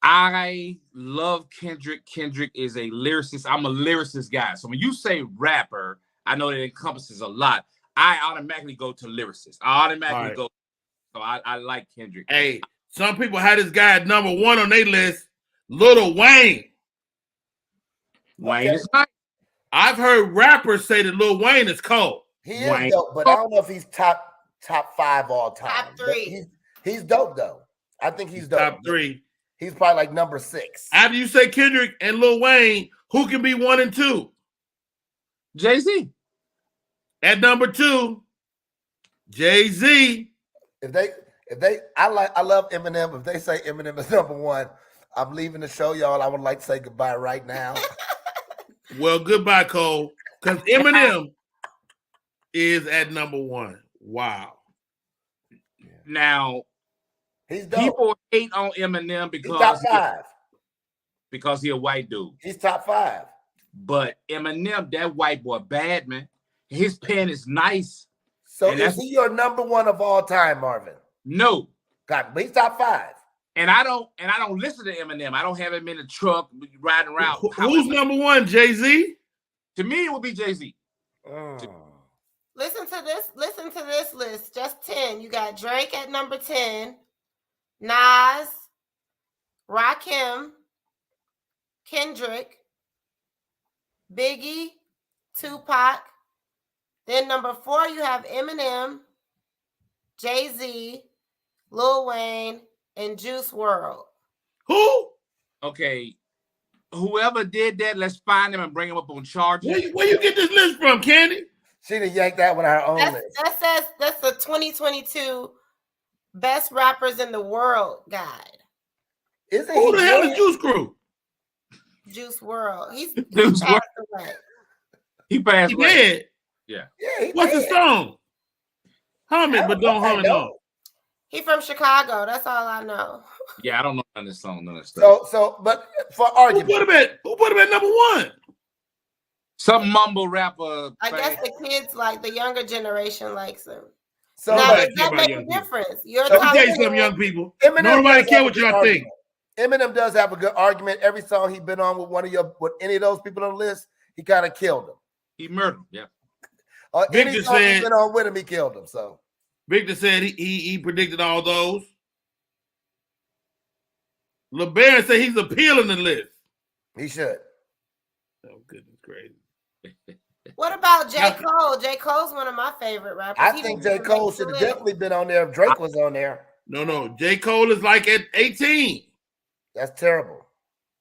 I love Kendrick. Kendrick is a lyricist. I'm a lyricist guy. So when you say rapper, I know that encompasses a lot. I automatically go to lyricist. So I like Kendrick. Hey, some people had this guy at number 1 on their list, Lil Wayne. Wayne is nice. I've heard rappers say that Lil Wayne is cold. He is dope, but I don't know if he's top 5 all time. Top 3. He's dope though. I think he's dope. Top 3. He's probably like number 6. After you say Kendrick and Lil Wayne, who can be 1 and 2? Jay-Z. At number 2, Jay-Z. I love Eminem. If they say Eminem is number 1, I'm leaving the show, y'all. I would like to say goodbye right now. Well, goodbye, Cole. Because Eminem is at number 1. Wow. Now, he's dope. People hate on Eminem He's top 5. Because he's a white dude. He's top 5. But Eminem, that white boy, bad, man. His pen is nice. So is he your number 1 of all time, Marvin? No. God, but he's top 5. And I don't listen to Eminem. I don't have him in the truck riding around. Who's number 1? Jay-Z? To me, it would be Jay-Z. Listen to this. Listen to this list. Just 10. You got Drake at number 10, Nas, Rakim, Kendrick, Biggie, Tupac. Then number 4, you have Eminem, Jay-Z, Lil Wayne, and Juice WRLD. Who? Okay. Whoever did that, let's find him and bring him up on charges. Where you get this list from, Candy? She done yanked that one out her own list. That's the 2022 best rappers in the world guide. Who the hell is Juice Crew? Juice WRLD. He Juice passed away. He passed away. Dead. Yeah. What's his song? Hum it, but don't hum it on. He from Chicago. That's all I know. Yeah, I don't know none of this song, none of this stuff. So, but for argument, who put him at number 1? Some mumble rapper. I guess the kids, like the younger generation, likes him. So now, does that make a difference? You're Let me tell you something, young people. Nobody care what y'all think. Eminem does have a good argument. Every song he's been on with any of those people on the list, he kind of killed them. He murdered him. Yeah. Any song he's been on with him, he killed him. So Victor said he predicted all those. LeBaron said he's appealing the list. He should. Oh, goodness gracious. What about J. Cole? J. Cole's one of my favorite rappers. I think J. Cole should have definitely been on there if Drake was on there. No. J. Cole is like at 18. That's terrible.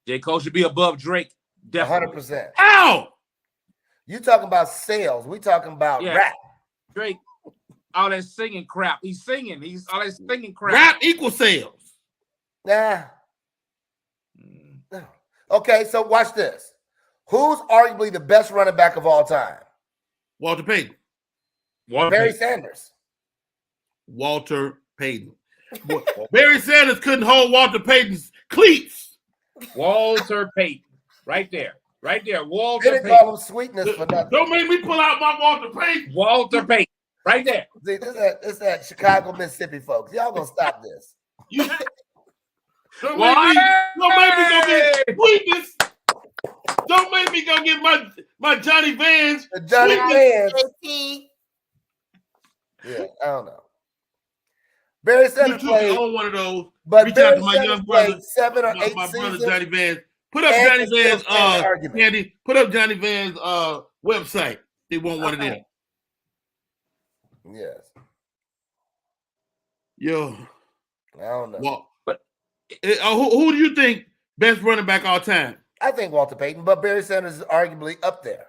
J. Cole should be above Drake. Definitely. 100%. How? You talking about sales. We talking about rap. Drake, all that singing crap. He's singing. He's all that singing crap. Rap equals sales. Nah. No. Okay, so watch this. Who's arguably the best running back of all time? Walter Payton. Barry Sanders. Walter Payton. Barry Sanders couldn't hold Walter Payton's cleats. Walter Payton. Right there. Right there. Walter Didn't Payton. call him sweetness for nothing. Don't make me pull out my Walter Payton. Walter Payton. Right there. See, this that Chicago, Mississippi folks. Y'all gonna stop this. Don't make me go get sweetness. Don't make me go get my Johnny Vans. The Johnny Vans. Yeah, I don't know. Barry Sanders played on one of those. But Barry to my young brother, 7 or 8 my brother seasons. Johnny Vans. Put up Johnny Vans. Andy, put up Johnny Vans website. They want one of them. Yes. Yo, I don't know. Well, but who do you think best running back all time? I think Walter Payton, but Barry Sanders is arguably up there.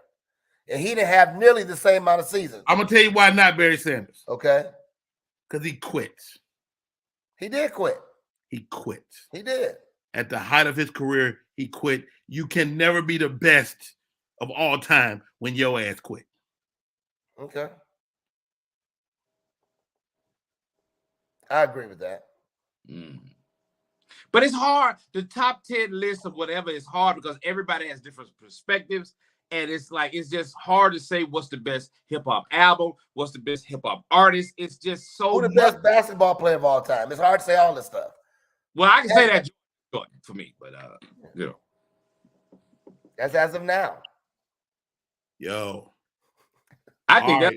And he didn't have nearly the same amount of seasons. I'm going to tell you why not Barry Sanders. Okay. Because he quit. He did quit. He quit. He did. At the height of his career, he quit. You can never be the best of all time when your ass quit. Okay. I agree with that. But it's hard. The top 10 list of whatever is hard because everybody has different perspectives. And it's like, it's just hard to say what's the best hip hop album, what's the best hip hop artist. It's just so Who the best basketball player of all time? It's hard to say all this stuff. Well, I can say that Jordan for me, but you know. That's as of now. Yo. I think that.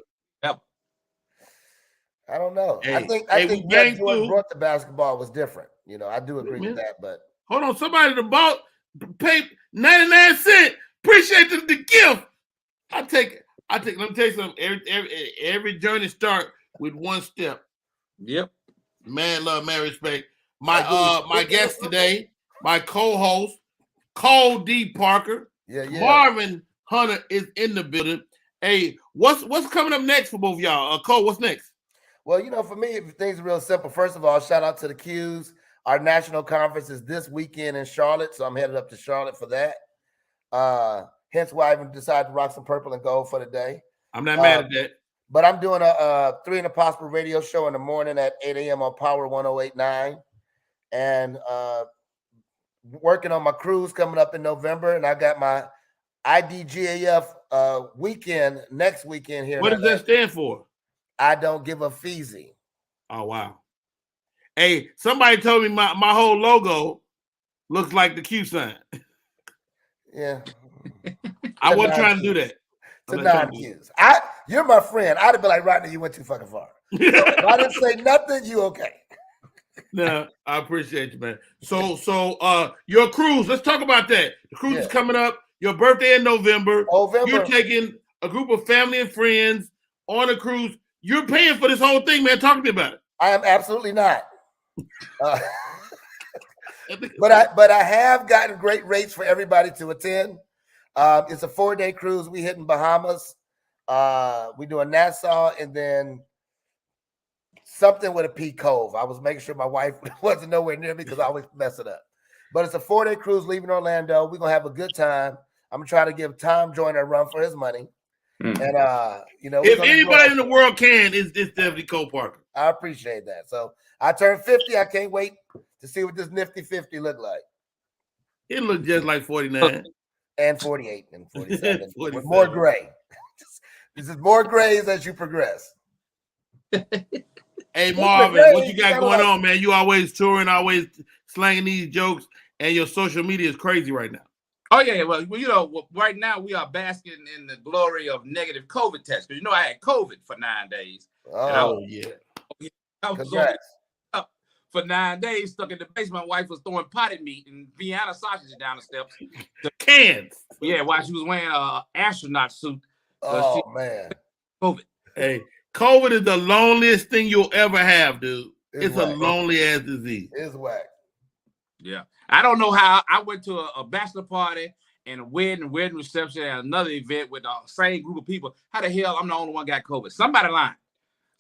I don't know. Hey, I think what Jordan brought to basketball was different. You know, I do agree with that, but hold on, somebody that paid 99 cents. Appreciate the gift. I take it. Let me tell you something. Every journey start with one step. Yep. Man love, man respect. My guest today, my co-host, Cole D. Parker. Yeah. Marvin Hunter is in the building. Hey, what's coming up next for both of y'all? Cole, what's next? Well, you know, for me, things are real simple. First of all, shout out to the Qs. Our national conference is this weekend in Charlotte, so I'm headed up to Charlotte for that. Hence why I even decided to rock some purple and gold for the day. I'm not mad at that. But I'm doing a 3 and a Possible radio show in the morning at 8 a.m. on Power 1089. And working on my cruise coming up in November. And I got my IDGAF weekend next weekend here. What does that stand for? I don't give a feezy. Oh, wow. Hey, somebody told me my whole logo looks like the Q sign. Yeah. I wasn't trying to do that. To non-Qs. You're my friend. I'd have been like, Rodney, you went too fucking far. If I didn't say nothing, you okay. No, I appreciate you, man. So your cruise, let's talk about that. The cruise is coming up. Your birthday in November. You're taking a group of family and friends on a cruise. You're paying for this whole thing, man. Talk to me about it. I am absolutely not. But I have gotten great rates for everybody to attend. It's a 4-day cruise. We hitting Bahamas. We doing Nassau and then something with a P Cove. I was making sure my wife wasn't nowhere near me because I always mess it up. But it's a 4-day cruise leaving Orlando. We're gonna have a good time. I'm gonna try to give Tom Joyner a run for his money. And if anybody in the world can, it's definitely Cole Parker. I appreciate that. So I turned 50. I can't wait to see what this nifty 50 look like. It looked just like 49. And 48 and 47. With more gray. This is more grays as you progress. Hey, Marvin, what you got going on, man? You always touring, always slanging these jokes, and your social media is crazy right now. Oh, yeah. Well, right now we are basking in the glory of negative COVID tests. Because, I had COVID for 9 days. Oh, yeah. I was up for 9 days, stuck in the basement. My wife was throwing potted meat and Vienna sausages down the steps. The cans. Yeah, while she was wearing an astronaut suit. Oh, man. COVID. Hey, COVID is the loneliest thing you'll ever have, dude. It's a lonely-ass disease. It's whack. Yeah. I don't know how. I went to a bachelor party and a wedding reception and another event with the same group of people. How the hell I'm the only one got COVID? Somebody lying.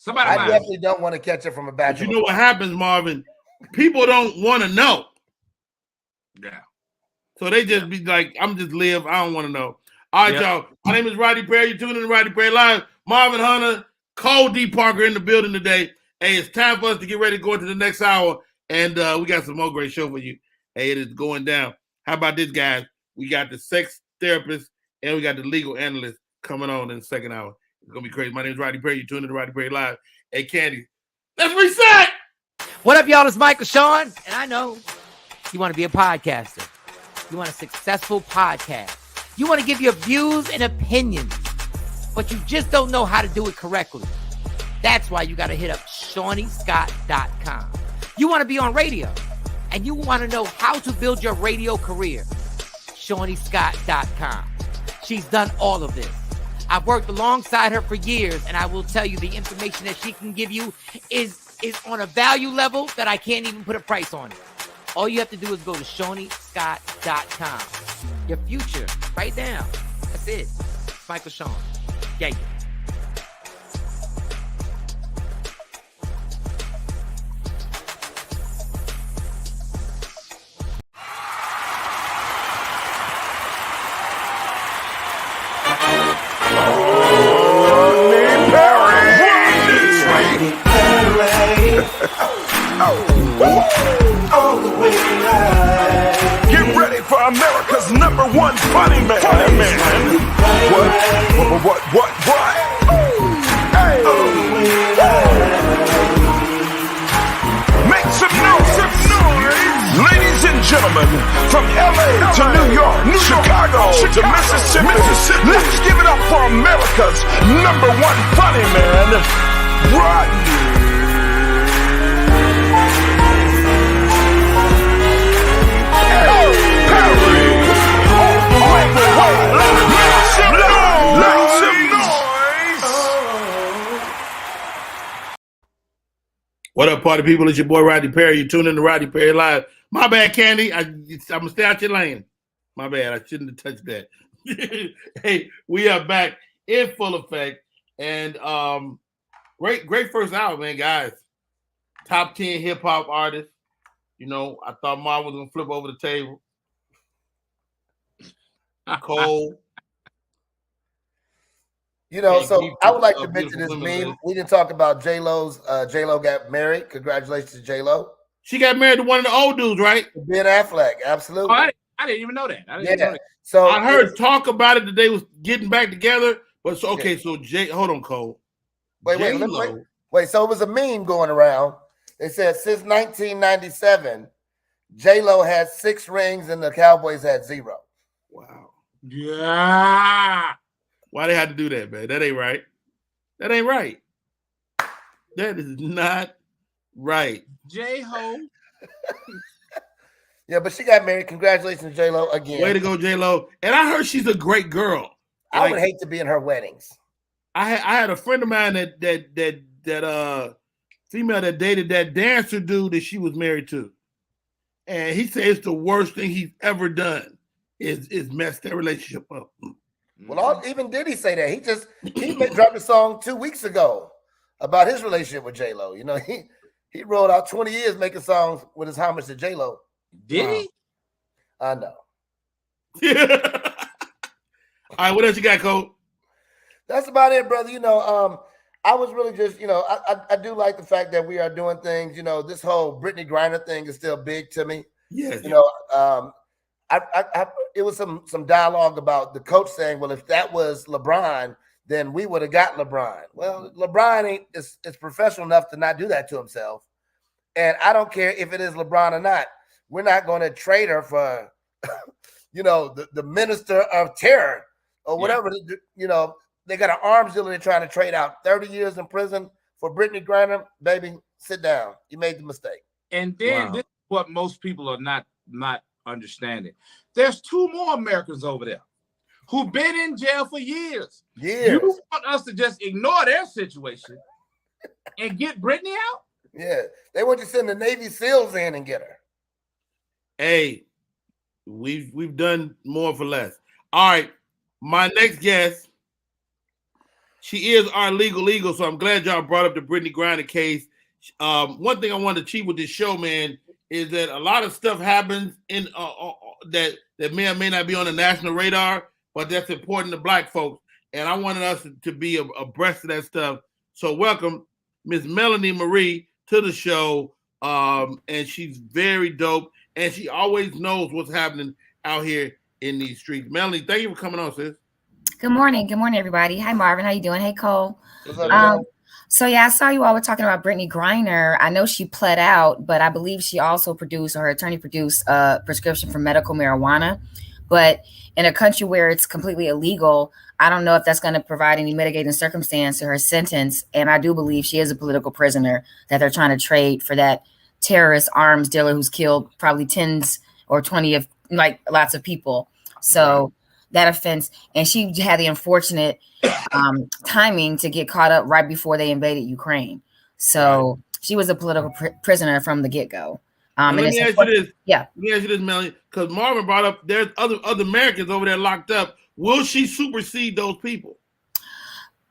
I definitely don't want to catch it from a bachelor. But you know what happens, Marvin? People don't want to know. Yeah. So they just be like, I'm just live. I don't want to know. All right, y'all. My name is Rodney Perry. You're tuning in to Rodney Perry Live. Marvin Hunter, Cole D. Parker in the building today. Hey, it's time for us to get ready to go into the next hour. And we got some more great show for you. Hey, it is going down. How about this, guys? We got the sex therapist and we got the legal analyst coming on in the second hour. It's going to be crazy. My name is Rodney Perry. You're tuning in to Rodney Perry Live. Hey, Candy, let's reset. What up, y'all? It's Michael Sean. And I know you want to be a podcaster. You want a successful podcast. You want to give your views and opinions, but you just don't know how to do it correctly. That's why you got to hit up ShawneeScott.com. You want to be on radio, and you want to know how to build your radio career. ShawneeScott.com. She's done all of this. I've worked alongside her for years, and I will tell you the information that she can give you is on a value level that I can't even put a price on it. All you have to do is go to ShawneeScott.com. Your future, right now. That's it. It's Michael Sean. Yeah. Get ready for America's #1 funny man. What? Hey. Make some noise. Ladies and gentlemen, from LA to New York, Chicago to Mississippi, let's give it up for America's #1 funny man, Rodney. What up, party people? It's your boy Rodney Perry. You're tuning in to Rodney Perry Live. My bad, Candy. I'm gonna stay out your lane. My bad. I shouldn't have touched that. Hey, we are back in full effect, and great first hour, man, guys. Top 10 hip hop artists. I thought Marvin was gonna flip over the table. Cole, You know, Hey, so keep I would like to beautiful mention this women, meme. We didn't talk about J-Lo's. J-Lo got married. Congratulations to J-Lo. She got married to one of the old dudes, right? Ben Affleck, absolutely. Oh, I didn't even know that. I didn't even know that. So I heard talk about it that they was getting back together. But so okay, Yeah. so hold on, Cole. Wait. So it was a meme going around. They said since 1997, J-Lo had 6 rings and the Cowboys had 0. Wow. Yeah. Why they had to do that, man? That ain't right. That ain't right. That is not right. J-Ho. Yeah, but she got married. Congratulations to J-Lo again. Way to go, J-Lo. And I heard she's a great girl. I would hate to be in her weddings. I had a friend of mine that female that dated that dancer dude that she was married to. And he said it's the worst thing he's ever done is mess that relationship up. Well, even Diddy say that. He dropped a song 2 weeks ago about his relationship with J-Lo. You know, he rolled out 20 years making songs with his homage to J-Lo. Did he? I know. All right, what else you got, Cole? That's about it, brother. You know, I was really just, you know, I do like the fact that we are doing things. You know, this whole Brittany Griner thing is still big to me. Yes. You know, it was some dialogue about the coach saying, well, if that was LeBron, then we would have got LeBron. Well, LeBron is professional enough to not do that to himself. And I don't care if it is LeBron or not. We're not going to trade her for, you know, the minister of terror or whatever. Yeah. You know, they got an arms deal and they're trying to trade out 30 years in prison for Brittany Griner. Baby, sit down. You made the mistake. And then this is what most people are not understanding. There's 2 more Americans over there who've been in jail for years. You want us to just ignore their situation and get Brittany out? Yeah, they want you to send the Navy SEALs in and get her. Hey, we've done more for less. All right, my next guest, she is our legal, so I'm glad y'all brought up the Brittany Griner case. One thing I want to achieve with this show, man, is that a lot of stuff happens in that may or may not be on the national radar, but that's important to Black folks. And I wanted us to be abreast of that stuff. So welcome Miss Melanie Marie to the show. And she's very dope. And she always knows what's happening out here in these streets. Melanie, thank you for coming on, sis. Good morning. Good morning, everybody. Hi, Marvin. How you doing? Hey, Cole. So, yeah, I saw you all were talking about Brittany Griner. I know she pled out, but I believe she also produced, or her attorney produced, a prescription for medical marijuana. But in a country where it's completely illegal, I don't know if that's going to provide any mitigating circumstance to her sentence. And I do believe she is a political prisoner that they're trying to trade for that terrorist arms dealer who's killed probably 10s or 20 of like lots of people. So that offense, and she had the unfortunate timing to get caught up right before they invaded Ukraine. So she was a political prisoner from the get-go. Let me ask you this. Yeah. Let me ask you this, Melanie, because Marvin brought up there's other Americans over there locked up. Will she supersede those people?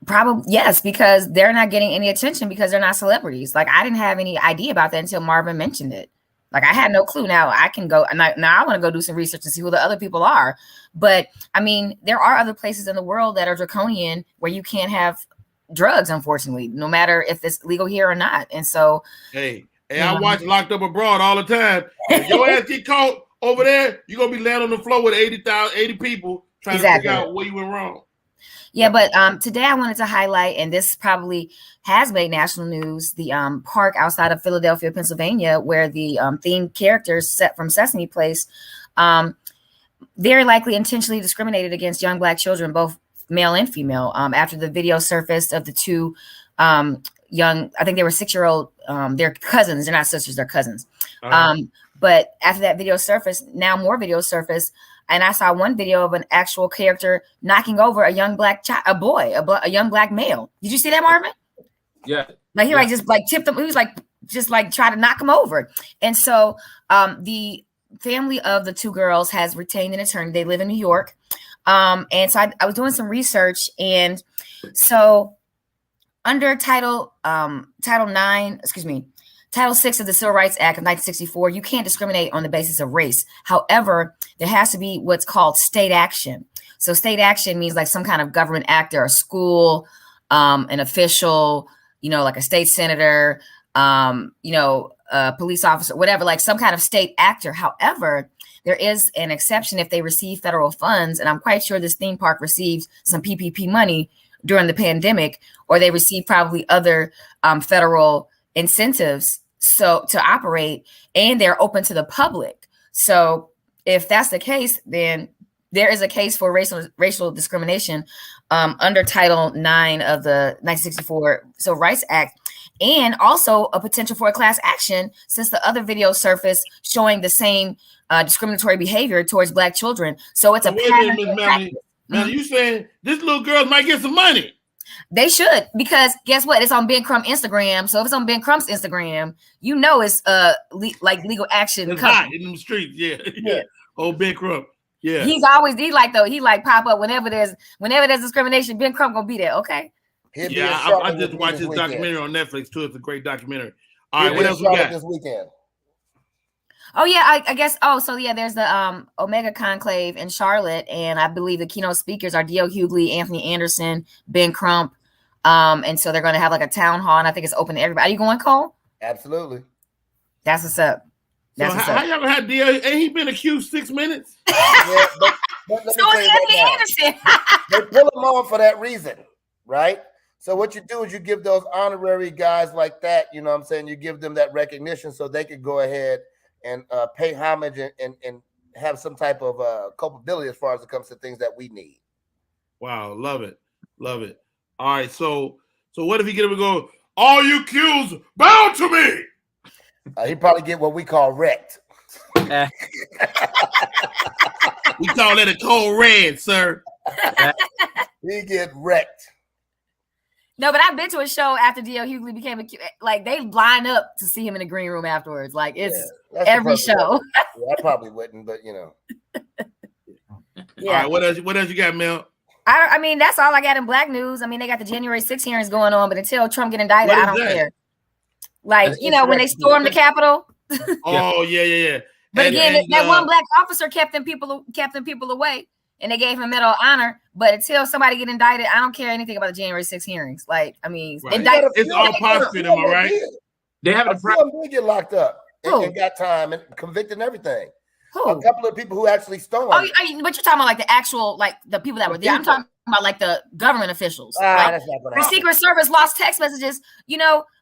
Probably, yes, because they're not getting any attention because they're not celebrities. Like, I didn't have any idea about that until Marvin mentioned it. Like, I had no clue. Now I can go, now I want to go do some research and see who the other people are. But I mean, there are other places in the world that are draconian where you can't have drugs, unfortunately, no matter if it's legal here or not. And so, hey, I watch Locked Up Abroad all the time. If your ass get caught over there, you're gonna be laying on the floor with 80 people trying to figure out where you went wrong. Yeah, but today I wanted to highlight, and this probably has made national news, the park outside of Philadelphia, Pennsylvania, where the themed characters set from Sesame Place very likely intentionally discriminated against young Black children, both male and female, after the video surfaced of the 2 young, I think they were 6-year-old, they're cousins, they're not sisters, they're cousins. But after that video surfaced, now more videos surfaced. And I saw one video of an actual character knocking over a young Black child, a young Black male. Did you see that, Marvin? Yeah. Like he just tipped him. He was just try to knock him over. And so the family of the 2 girls has retained an attorney. They live in New York. And so I was doing some research. And so under Title 6 of the Civil Rights Act of 1964, you can't discriminate on the basis of race. However, there has to be what's called state action. So state action means like some kind of government actor, a school, an official, like a state senator, a police officer, whatever, like some kind of state actor. However, there is an exception if they receive federal funds. And I'm quite sure this theme park received some PPP money during the pandemic, or they received probably other federal incentives to operate, and they're open to the public. So if that's the case, then there is a case for racial discrimination under Title IX of the 1964 Civil Rights Act, and also a potential for a class action since the other video surfaced showing the same discriminatory behavior towards Black children. So it's a pattern. Melanie, you saying this little girl might get some money? They should, because guess what? It's on Ben Crump Instagram. So if it's on Ben Crump's Instagram, it's like legal action. It's hot in the streets, yeah. Oh, Ben Crump, yeah. He pop up whenever there's discrimination. Ben Crump gonna be there, okay? Yeah, I just watched this documentary on Netflix too. It's a great documentary. All right, what else we got this weekend? Oh yeah, I guess. Oh, so yeah, there's the Omega Conclave in Charlotte, and I believe the keynote speakers are D.L. Hughley, Anthony Anderson, Ben Crump, and so they're going to have like a town hall, and I think it's open to everybody. Are you going, Cole? Absolutely. That's what's up. That's how y'all had D.L.? Ain't he been accused 6 minutes? Yeah, but let me tell you Anthony Anderson. They pull him on for that reason, right? So what you do is you give those honorary guys like that, you know what I'm saying? You give them that recognition so they could go ahead and pay homage and have some type of culpability as far as it comes to things that we need. Wow, love it. All right, so what if he get up and go, all you Qs bow to me? He probably get what we call wrecked. We call that a cold red, sir. He get wrecked. No, but I've been to a show after D.L. Hughley became like they line up to see him in the green room afterwards. Like it's every show. I probably wouldn't, but Yeah. All right, what else you got, Mel? I mean, that's all I got in Black news. I mean, they got the January 6th hearings going on, but until Trump get indicted, I don't care. Like, when they stormed the Capitol. Oh, yeah. But again, that one Black officer kept them people away, and they gave him a Medal of Honor. But until somebody get indicted, I don't care anything about the January 6th hearings. Like, I mean, it's all positive, am I right? They have a problem. They get locked up and got time and convicted and everything. Who? A couple of people who actually stormed. Oh, but you're talking about like the actual, like the people that were there. I'm talking about like the government officials. That's not gonna the happen. Secret Service lost text messages,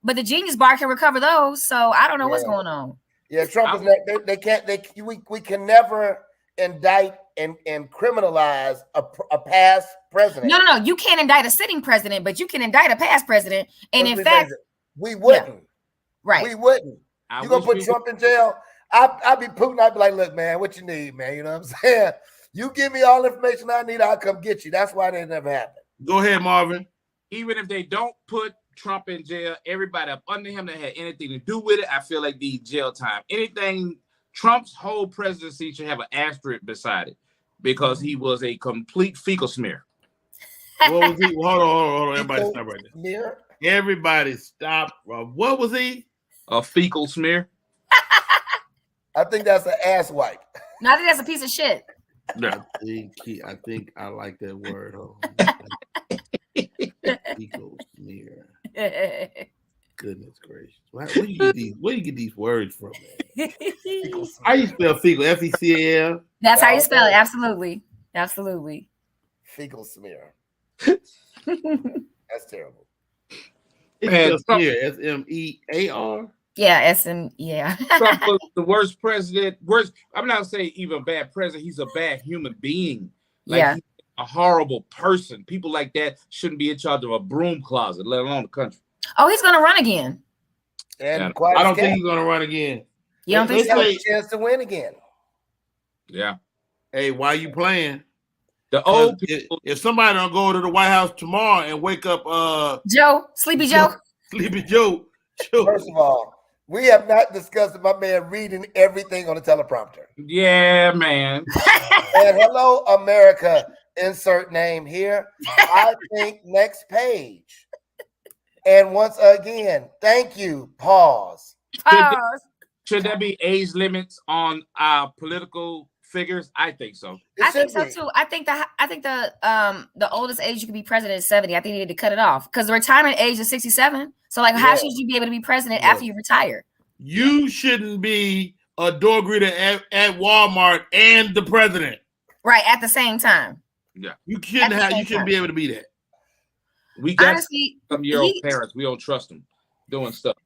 but the Genius Bar can recover those. So I don't know what's going on. Yeah, Trump is they can't. We can never indict and criminalize a past president. No. You can't indict a sitting president, but you can indict a past president. And in fact, we wouldn't. Yeah, right. We wouldn't. You gonna put Trump in jail? I'd be Putin. I'd be like, look, man, what you need, man? You know what I'm saying? You give me all the information I need, I'll come get you. That's why that never happened. Go ahead, Marvin. Even if they don't put Trump in jail, everybody up under him that had anything to do with it, I feel like the jail time. Anything, Trump's whole presidency should have an asterisk beside it because he was a complete fecal smear. What was he? Hold on. Everybody stop right there. Smear? Everybody stop. What was he? A fecal smear. I think that's an ass wipe. No, I think that's a piece of shit. I think I like that word. Fecal smear. Goodness gracious. Where do you get these words from, man? How you spell fecal? F-E-C-A-L? That's how you spell it. Absolutely. Fecal smear. That's terrible. It's smear. S-M-E-A-R? Yeah, yeah. Trump was the worst president. I'm not saying even a bad president. He's a bad human being. He's a horrible person. People like that shouldn't be in charge of a broom closet, let alone the country. Oh, he's going to run again. And I don't think he's going to run again. You don't think so? He has a chance to win again. Yeah. Hey, why you playing? The old people. If somebody don't go to the White House tomorrow and wake up Sleepy Joe. First of all, we have not discussed my man reading everything on the teleprompter. Yeah, man. And hello, America. Insert name here. I think next page. And once again, thank you. Pause. Should there be age limits on our political figures? I think so. I think so too. I think the oldest age you can be president is 70. I think you need to cut it off because the retirement age is 67. So like, how should you be able to be president after you retire? You shouldn't be a door greeter at Walmart and the president. Right, at the same time. Yeah. You shouldn't be able to be that. We got honestly, some year-old parents. We don't trust them doing stuff.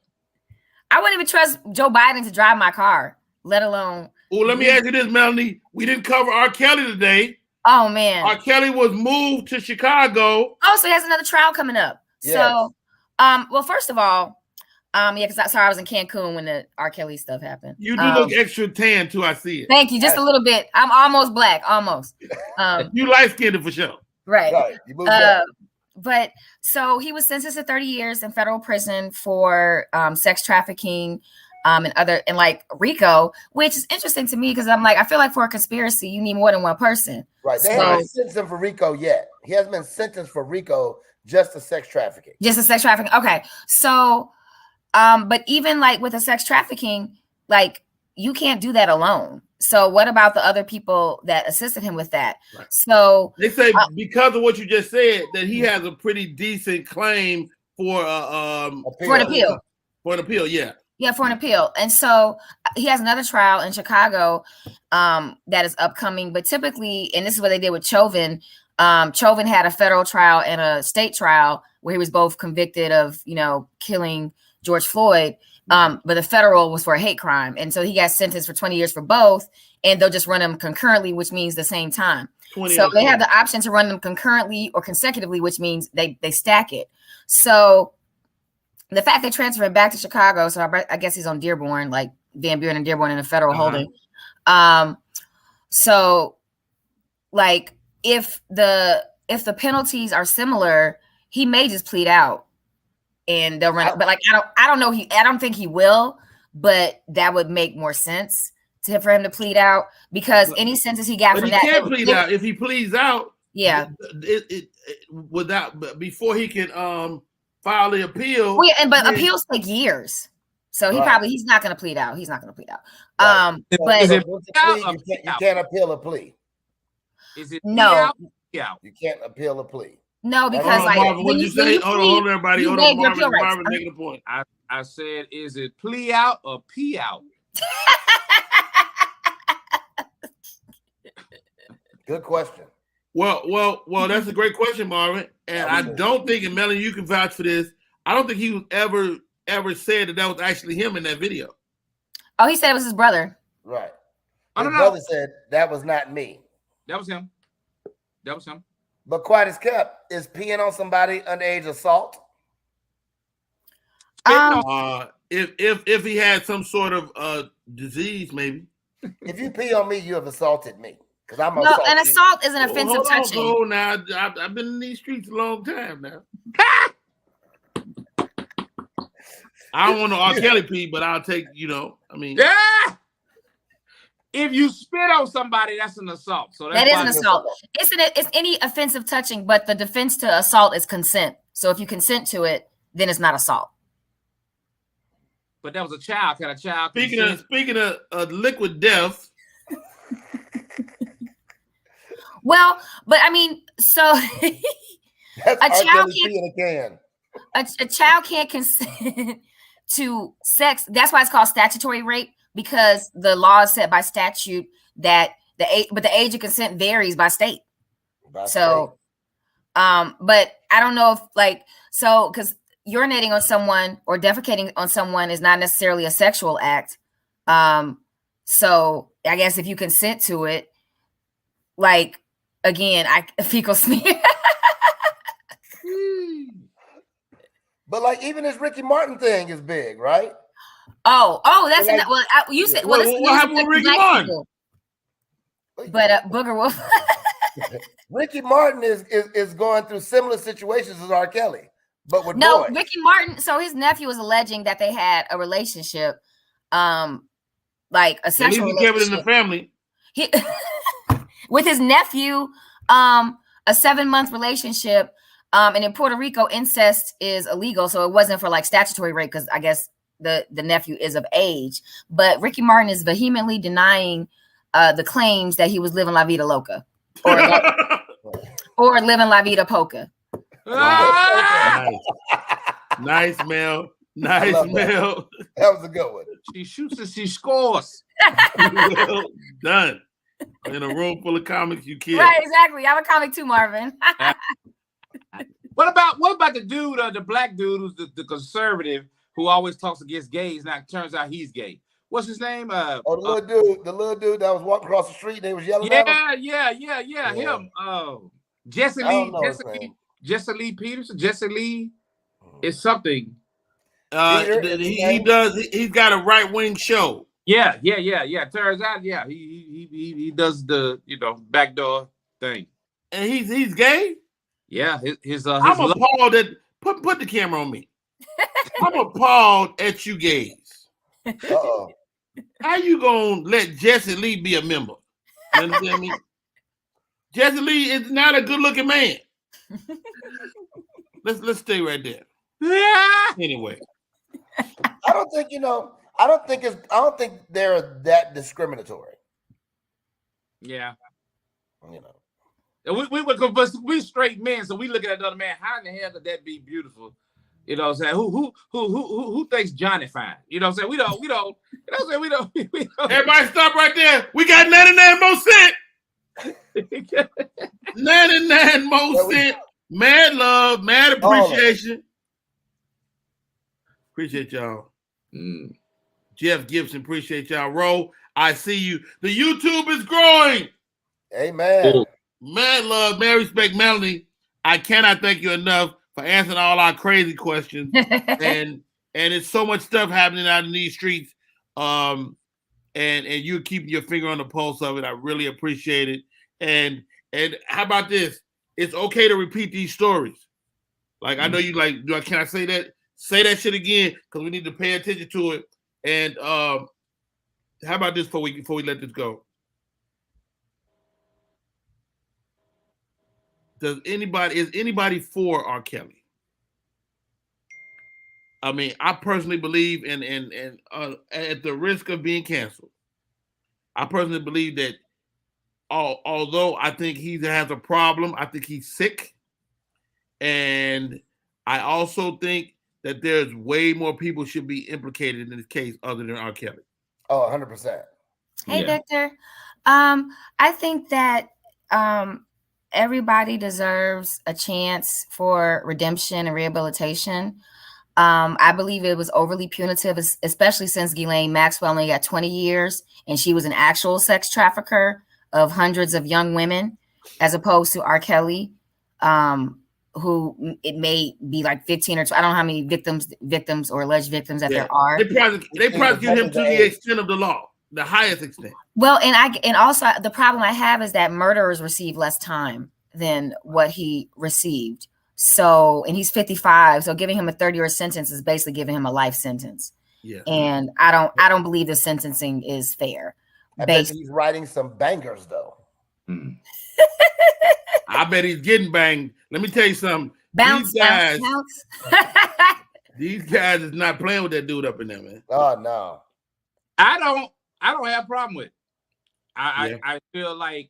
I wouldn't even trust Joe Biden to drive my car, let alone. Oh, let me ask you this, Melanie. We didn't cover R. Kelly today. Oh man. R. Kelly was moved to Chicago. Oh, so he has another trial coming up. Yes. So well, first of all, because I was in Cancun when the R. Kelly stuff happened. You do look extra tan too, I see it. Thank you, just a little bit. I'm almost black, almost. You light-skinned for sure. Right. You moved up. But so he was sentenced to 30 years in federal prison for sex trafficking and like RICO, which is interesting to me because I'm like, I feel like for a conspiracy, you need more than one person. Right. They haven't sentenced him for RICO yet. He hasn't been sentenced for RICO, just the sex trafficking. Just the sex trafficking. Okay. So, but even like with the sex trafficking, like you can't do that alone. So what about the other people that assisted him with that? Right. So they say because of what you just said that he has a pretty decent claim for an appeal. For an appeal, yeah. Yeah, for an appeal. And so he has another trial in Chicago that is upcoming. But typically, and this is what they did with Chauvin. Chauvin had a federal trial and a state trial where he was both convicted of, killing George Floyd. But the federal was for a hate crime. And so he got sentenced for 20 years for both. And they'll just run them concurrently, which means the same time. So they have the option to run them concurrently or consecutively, which means they stack it. So the fact they transferred back to Chicago, so I guess he's on Dearborn, like Van Buren and Dearborn in a federal holding. So like if the penalties are similar, he may just plead out and they'll run. But like I don't think he will, but that would make more sense for him to plead out because any sentence he got from that. He can't plead out if he pleads out. Yeah. Without before he can file the appeal. Well, but appeals take years. So he's not going to plead out. He's not going to plead out. But you can't appeal a plea. Is it no? Yeah, you can't appeal a plea. No, because what you say? Hold on, everybody. Hold on, Marvin making a point. I said, is it plea out or pee out? Good question. Well, that's a great question, Marvin. And I don't think, and Melanie, you can vouch for this. I don't think he ever said that was actually him in that video. Oh, he said it was his brother. Right. His brother said that was not me. That was him. But quiet as kept, is peeing on somebody underage assault? If he had some sort of disease, maybe. If you pee on me, you have assaulted me. An assault is an offensive touching. Oh, now I've been in these streets a long time now. I don't want no R. Kelly pee, but I'll take, Yeah. If you spit on somebody, that's an assault. So that is an assault. It's any offensive touching, but the defense to assault is consent. So if you consent to it, then it's not assault. But that was a child. Can a child? Speaking of liquid death. Well, but I mean, so a child can't consent to sex. That's why it's called statutory rape, because the law is set by statute that the age of consent varies by state. But I don't know if because urinating on someone or defecating on someone is not necessarily a sexual act. So I guess if you consent to it, again, fecal smear. But even this Ricky Martin thing is big, right? Oh, that's you said. Well, what happened with Ricky Martin? But Booger Wolf. Ricky Martin is going through similar situations as R. Kelly, but with boys. Ricky Martin. So his nephew was alleging that they had a relationship, a sexual relationship. Kept it in the family. With his nephew, a 7-month relationship, and in Puerto Rico, incest is illegal, so it wasn't for statutory rape because I guess the nephew is of age. But Ricky Martin is vehemently denying the claims that he was living La Vida Loca or living La Vida Polka. Nice, Mel. Nice, Mel. That was a good one. She shoots and she scores. Well done. In a room full of comics, you kill. Right, exactly. I'm a comic too, Marvin. What about the dude, the black dude who's the conservative who always talks against gays? Now it turns out he's gay. What's his name? The little dude that was walking across the street and they was yelling at him. Yeah, him. Oh, Jesse Lee Peterson. Jesse Lee is something. He's got a right-wing show. Yeah. Turns out, he does the backdoor thing. And he's gay? Yeah, his I'm appalled at put the camera on me. I'm appalled at you gays. Uh-oh. How you gonna let Jesse Lee be a member? You understand me? Jesse Lee is not a good-looking man. Let's stay right there. Anyway. I don't think they're that discriminatory. Yeah. We straight men, so we looking at another man. How in the hell could that be beautiful? You know what I'm saying? Who thinks Johnny fine? You know what I'm saying? We don't. You know what I'm saying? We don't. Everybody stop right there. We got 99 more cent. 99 more cent. Mad love, mad appreciation. Appreciate y'all. Jeff Gibson, appreciate y'all. Ro, I see you. The YouTube is growing. Amen. Mad love, mad respect, Melanie. I cannot thank you enough for answering all our crazy questions. and it's so much stuff happening out in these streets. And you keeping your finger on the pulse of it. I really appreciate it. And how about this? It's okay to repeat these stories. Like I know you like. Can I say that? Say that shit again because we need to pay attention to it. And how about this before we let this go? Is anybody for R. Kelly? I mean, I personally believe, and at the risk of being canceled, I personally believe that although I think he has a problem, I think he's sick, and I also think that there's way more people should be implicated in this case other than R. Kelly. Oh, 100%. Hey, Victor. I think that everybody deserves a chance for redemption and rehabilitation. I believe it was overly punitive, especially since Ghislaine Maxwell only got 20 years and she was an actual sex trafficker of hundreds of young women, as opposed to R. Kelly, who it may be like 15 or 20. I don't know how many victims or alleged victims that there are. They prosecute him to the extent of the law, the highest extent. Well, and also the problem I have is that murderers receive less time than what he received. So, and he's 55, so giving him a 30-year sentence is basically giving him a life sentence. Yeah. And I don't believe the sentencing is fair. I bet he's writing some bangers though. I bet he's getting banged. Let me tell you something. Bounce. These guys is not playing with that dude up in there, man. Oh no. I don't have a problem with it. I feel like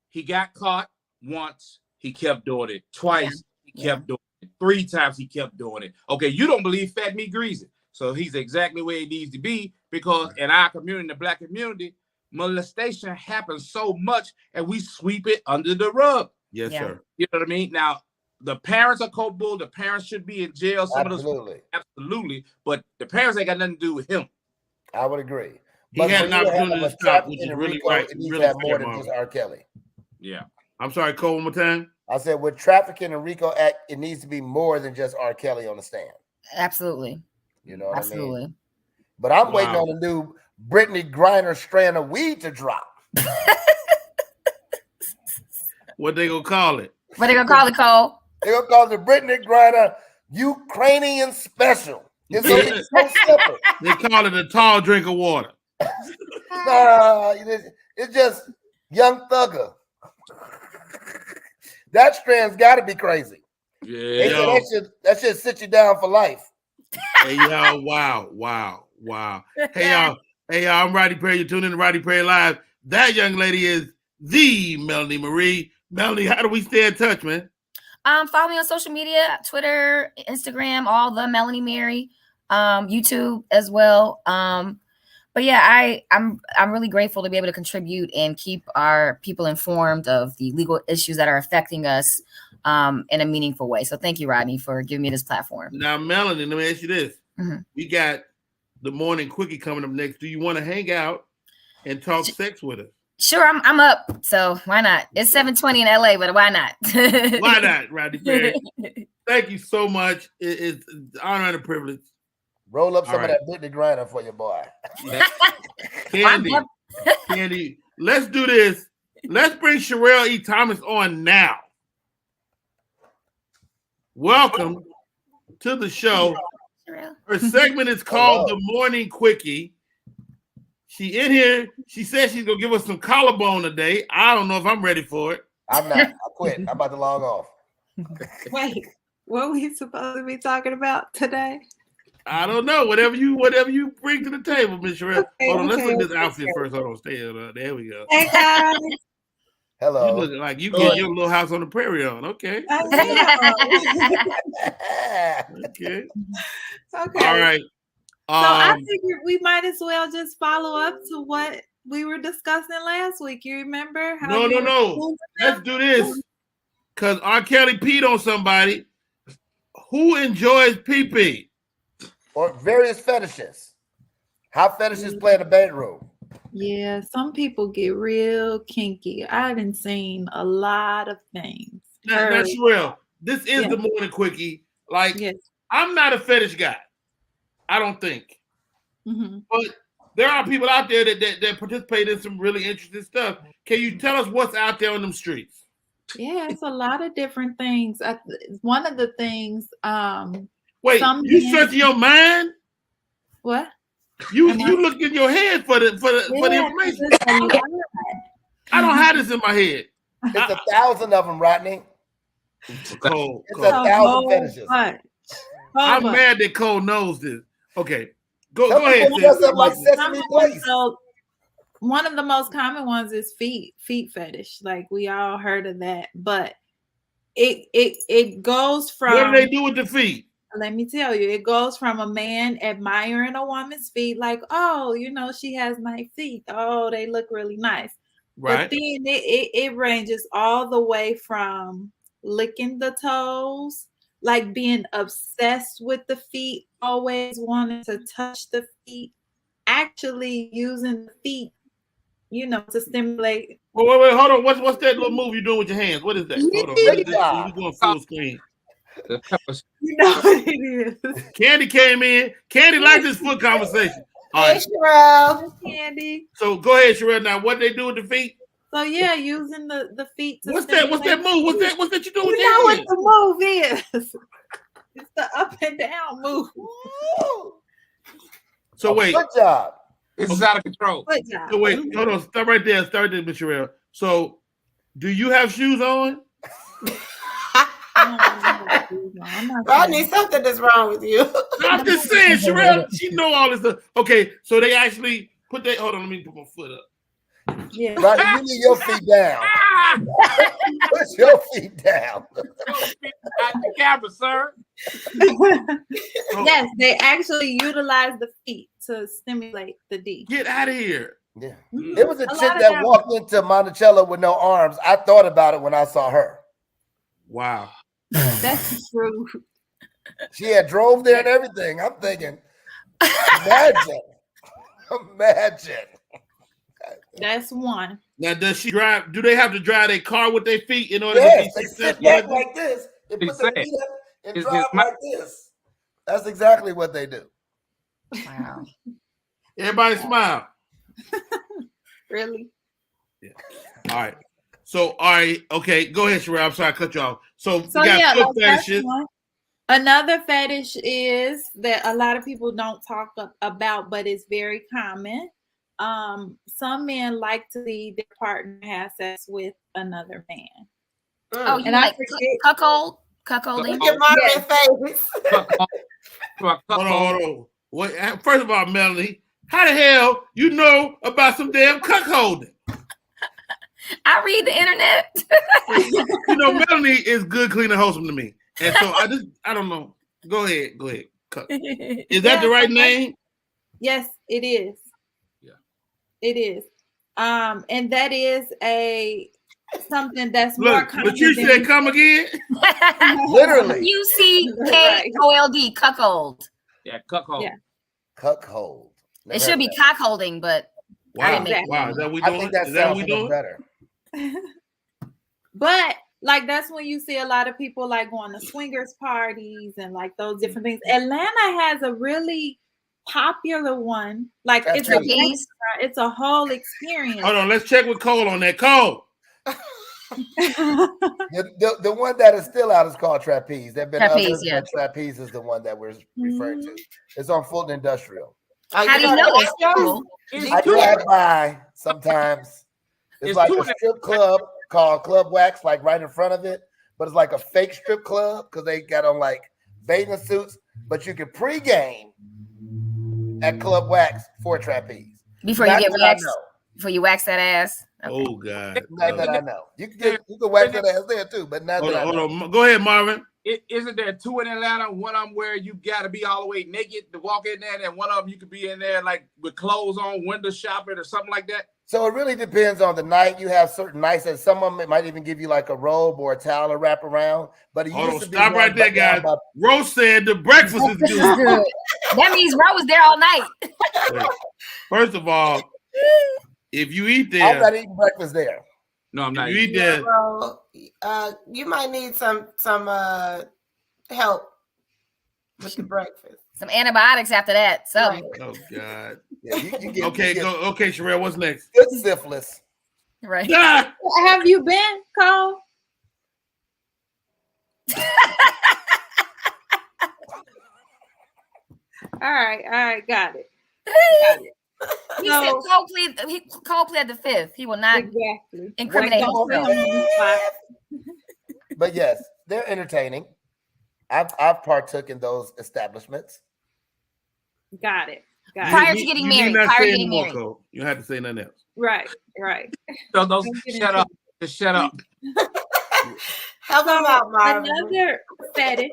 he got caught once, he kept doing it. Twice, he kept doing it. 3 times, he kept doing it. Okay, you don't believe fat meat greasy. So he's exactly where he needs to be, because in our community, the black community, molestation happens so much and we sweep it under the rug. Yes, sir. You know what I mean? Now, the parents are culpable. The parents should be in jail. Absolutely. But the parents ain't got nothing to do with him. I would agree. He had an opportunity to stop, which is really right. It needs to have more than just R. Kelly. Yeah. I'm sorry, Cole, one more time. I said with trafficking and RICO Act, it needs to be more than just R. Kelly on the stand. Absolutely. You know what Absolutely. I mean? But I'm waiting on the new Brittany Griner strand of weed to drop. What they gonna call it? What they gonna call it, Cole? They gonna call it the Brittany Griner Ukrainian Special. It's so simple. They call it a tall drink of water. Nah, it's just Young Thugger. That strand's got to be crazy. Yeah, that should sit you down for life. Hey y'all, wow. Hey y'all, I'm Rodney Perry. You tune in to Rodney Perry Live. That young lady is the Melanie Marie. Melanie, how do we stay in touch, man? Follow me on social media, Twitter, Instagram, all the Melanie Mary, YouTube as well. But yeah, I'm really grateful to be able to contribute and keep our people informed of the legal issues that are affecting us in a meaningful way. So thank you, Rodney, for giving me this platform. Now, Melanie, let me ask you this. We got the morning quickie coming up next. Do you want to hang out and talk sex with us? Sure, I'm up. So why not? It's 7:20 in LA, but why not? Why not, Rodney Perry? Thank you so much. It's an honor and a privilege. Roll up some of that Brittany Griner for your boy. Candy, let's do this. Let's bring Charelle E. Thomas on now. Welcome to the show. Her segment is called The Morning Quickie. She in here. She said she's going to give us some collarbone today. I don't know if I'm ready for it. I'm not. I quit. I'm about to log off. Wait, what are we supposed to be talking about today? I don't know. Whatever you bring to the table, Miss Charelle. Hold on, let's look at this outfit first. Hold on, stay on. There we go. Hey guys. Hello. You look like you get your little house on the prairie on. Okay. Okay. All right. So I figured we might as well just follow up to what we were discussing last week. You remember? No. Let's do this. Because R. Kelly peed on somebody. Who enjoys pee-pee? Or various fetishes. How fetishes play in the bedroom. Yeah, some people get real kinky. I haven't seen a lot of things. That's real. This is the morning quickie. Like, I'm not a fetish guy. I don't think. But there are people out there that participate in some really interesting stuff. Can you tell us what's out there on them streets? Yeah, it's a lot of different things. One of the things. Wait, you searching your mind? What? You look in your head for the information. I don't have this in my head. It's 1,000 of them, Rodney. Cole. It's 1,000 fetishes. I'm mad that Cole knows this. Okay, go ahead. One of the most common ones is feet fetish. Like we all heard of that, but it goes from. What do they do with the feet? Let me tell you, it goes from a man admiring a woman's feet, like, oh, she has nice feet. Oh, they look really nice. Right. But then it ranges all the way from licking the toes, like being obsessed with the feet, always wanting to touch the feet, actually using the feet, to stimulate. Wait, hold on. What's that little move you're doing with your hands? What is that? Hold on. You're going full screen. What it is. Candy came in. Candy liked this foot conversation. All right. Charelle. Candy. So go ahead, Charelle. Now, what they do with the feet? So yeah, using the feet. What's that move? What's that you doing? You know what the move is? It's the up and down move. So wait. Good job. This is out of control. Good job. So wait, hold on. Stop right there. Miss Charelle. So, do you have shoes on? Rodney, something is wrong with you. I'm just saying, Charelle, she know all this stuff. Okay, so they actually put that. Hold on, let me put my foot up. Yeah, Rodney, you need your feet down. Put your feet down. At the camera, sir. Yes, they actually utilize the feet to stimulate the D. Get out of here. Yeah. It was a chick that walked into Monticello with no arms. I thought about it when I saw her. Wow. That's true. She had drove there and everything. I'm thinking, imagine. That's one. Now, does she drive? Do they have to drive their car with their feet in order to be they successful? sit back like this and put their feet up and drive like this. That's exactly what they do. Wow. Everybody smile. Really? Yeah. All right. So, all right. Okay. Go ahead, Charelle. I'm sorry I cut you off. So we got foot fetishes. Another fetish is that a lot of people don't talk about, but it's very common. Some men like to see their partner have sex with another man. Oh, and I cuckolding. Look at Marvin face. Hold on. What? First of all, Melanie, how the hell you know about some damn cuckolding? I read the internet. You know, Melanie is good, clean, and wholesome to me. And so I don't know. Go ahead. Is that the right name? Yes, it is. Yeah. It is. And that is something that's more common. But you said come again? Literally. CUCKOLD, cuckold. Yeah, cuckold. Yeah. Cuckold. It should be cockholding, but wow. Is that we doing? I think that sounds better. But like that's when you see a lot of people like going to swingers parties and like those different things. Atlanta has a really popular one. Like it's a whole experience. Hold on, let's check with Cole on that. Cole. The one that is still out is called Trapeze. There've been Trapeze, others, but Trapeze is the one that we're referring to. It's on Fulton Industrial. How do you know this? I drive by sometimes. It's like a strip club called Club Wax, like right in front of it, but it's like a fake strip club because they got on like bathing suits, but you can pregame at Club Wax for Trapeze. Before you get waxed, before you wax that ass. Okay. Oh God! Not that I know. You can wax that ass there too, but not that I know. Hold on. Go ahead, Marvin. Isn't there two in Atlanta? One of them where you got to be all the way naked to walk in there, and one of them you could be in there like with clothes on, window shopping or something like that. So it really depends on the night. You have certain nights, and some of them might even give you like a robe or a towel to wrap around. But it used to be stop right there, guys. Rose said the breakfast is good. That means Rose was there all night. First of all, if you eat there, I'm not eating breakfast there. No, I'm not. You eat there. You might need some help with the breakfast. Some antibiotics after that. So. Right. Oh God. Yeah, you get, okay, Charelle. What's next? Good syphilis. Right. Ah! Have you been, Cole? All right, got it. He said Cole plead the fifth. He will not incriminate himself. But yes, they're entertaining. I've partook in those establishments. Got it. Prior to getting married. You don't have to say nothing else. Right. So those shut up. Just shut up. Help them out, Marvin. Another fetish,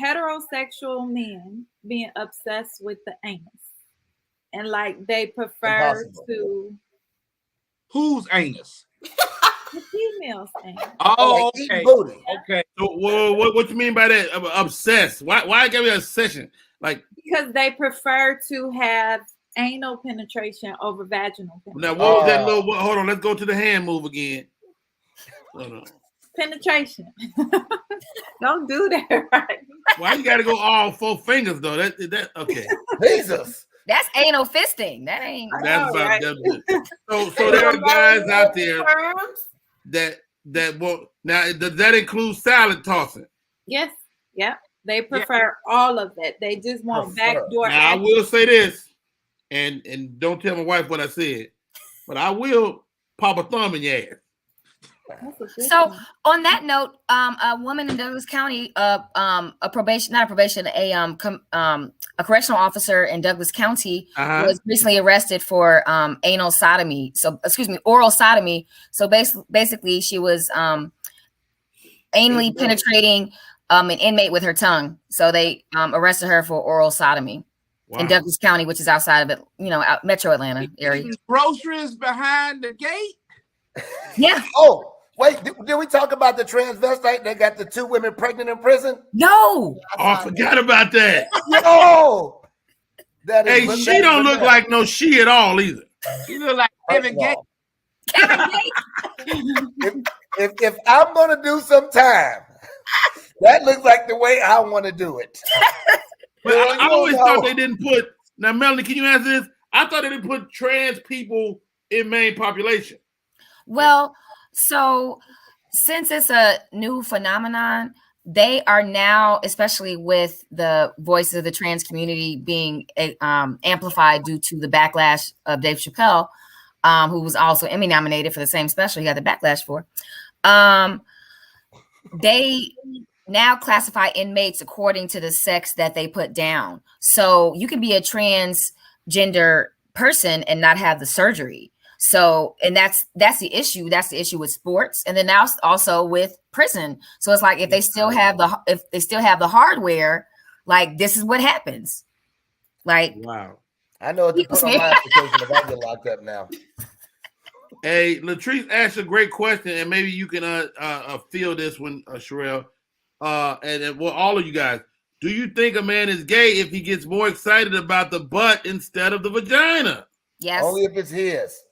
heterosexual men being obsessed with the anus. And like they prefer to whose anus? The female's anus. Oh, okay. Okay. So what you mean by that? Obsessed? Why give me a obsession? Like because they prefer to have anal penetration over vaginal penetration. Now what was that little? Hold on, let's go to the hand move again. Hold on. Penetration. Don't do that, right? Why you got to go all 4 fingers though? That okay? Jesus. That's anal fisting. That ain't. That's about that. So there are guys out there that won't. Now does that include salad tossing? Yes. Yep. They prefer all of that. They just want backdoor. Now I will say this, and don't tell my wife what I said, but I will pop a thumb in your ass. So on that note, a woman in Douglas County, a correctional officer in Douglas County was recently arrested for oral sodomy. So basically, she was anally penetrating an inmate with her tongue. So they arrested her for oral sodomy in Douglas County, which is outside of it, out Metro Atlanta area. Groceries behind the gate. Yeah. Oh. Wait, did we talk about the transvestite that got the 2 women pregnant in prison? No. Oh, I forgot about that. No. Hey, she don't look like no she at all either. She look like Kevin Gates. If I'm gonna do some time, that looks like the way I want to do it. But I always thought they didn't put. Now, Melanie, can you answer this? I thought they didn't put trans people in main population. Well. So since it's a new phenomenon, they are now, especially with the voices of the trans community being amplified due to the backlash of Dave Chappelle, who was also Emmy nominated for the same special he got the backlash for. They now classify inmates according to the sex that they put down. So you can be a transgender person and not have the surgery. So, and that's the issue. That's the issue with sports, and then now also with prison. So it's like if they still have the hardware, like this is what happens. Like, wow, I know what to put on my application if I get locked up now. Hey, Latrice asked a great question, and maybe you can feel this one, Charelle, and well, all of you guys. Do you think a man is gay if he gets more excited about the butt instead of the vagina? Yes. Only if it's his.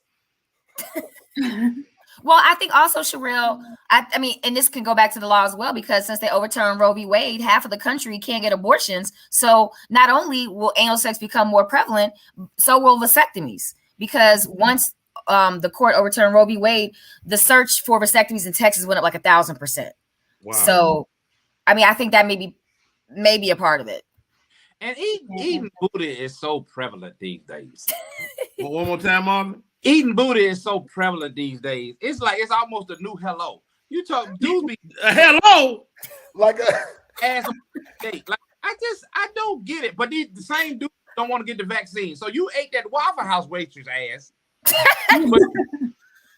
Well, I think also, Charelle, I mean, and this can go back to the law as well, because since they overturned Roe v. Wade, half of the country can't get abortions. So not only will anal sex become more prevalent, so will vasectomies. Because once the court overturned Roe v. Wade, the search for vasectomies in Texas went up like 1,000%. Wow. So, I mean, I think that may be a part of it. And eating booty is so prevalent these days. Well, one more time, Marvin. Eating booty is so prevalent these days. It's like it's almost a new hello. You talk dudes be hello like a ass date. Like I don't get it. But the same dudes don't want to get the vaccine. So you ate that Waffle House waitress ass, but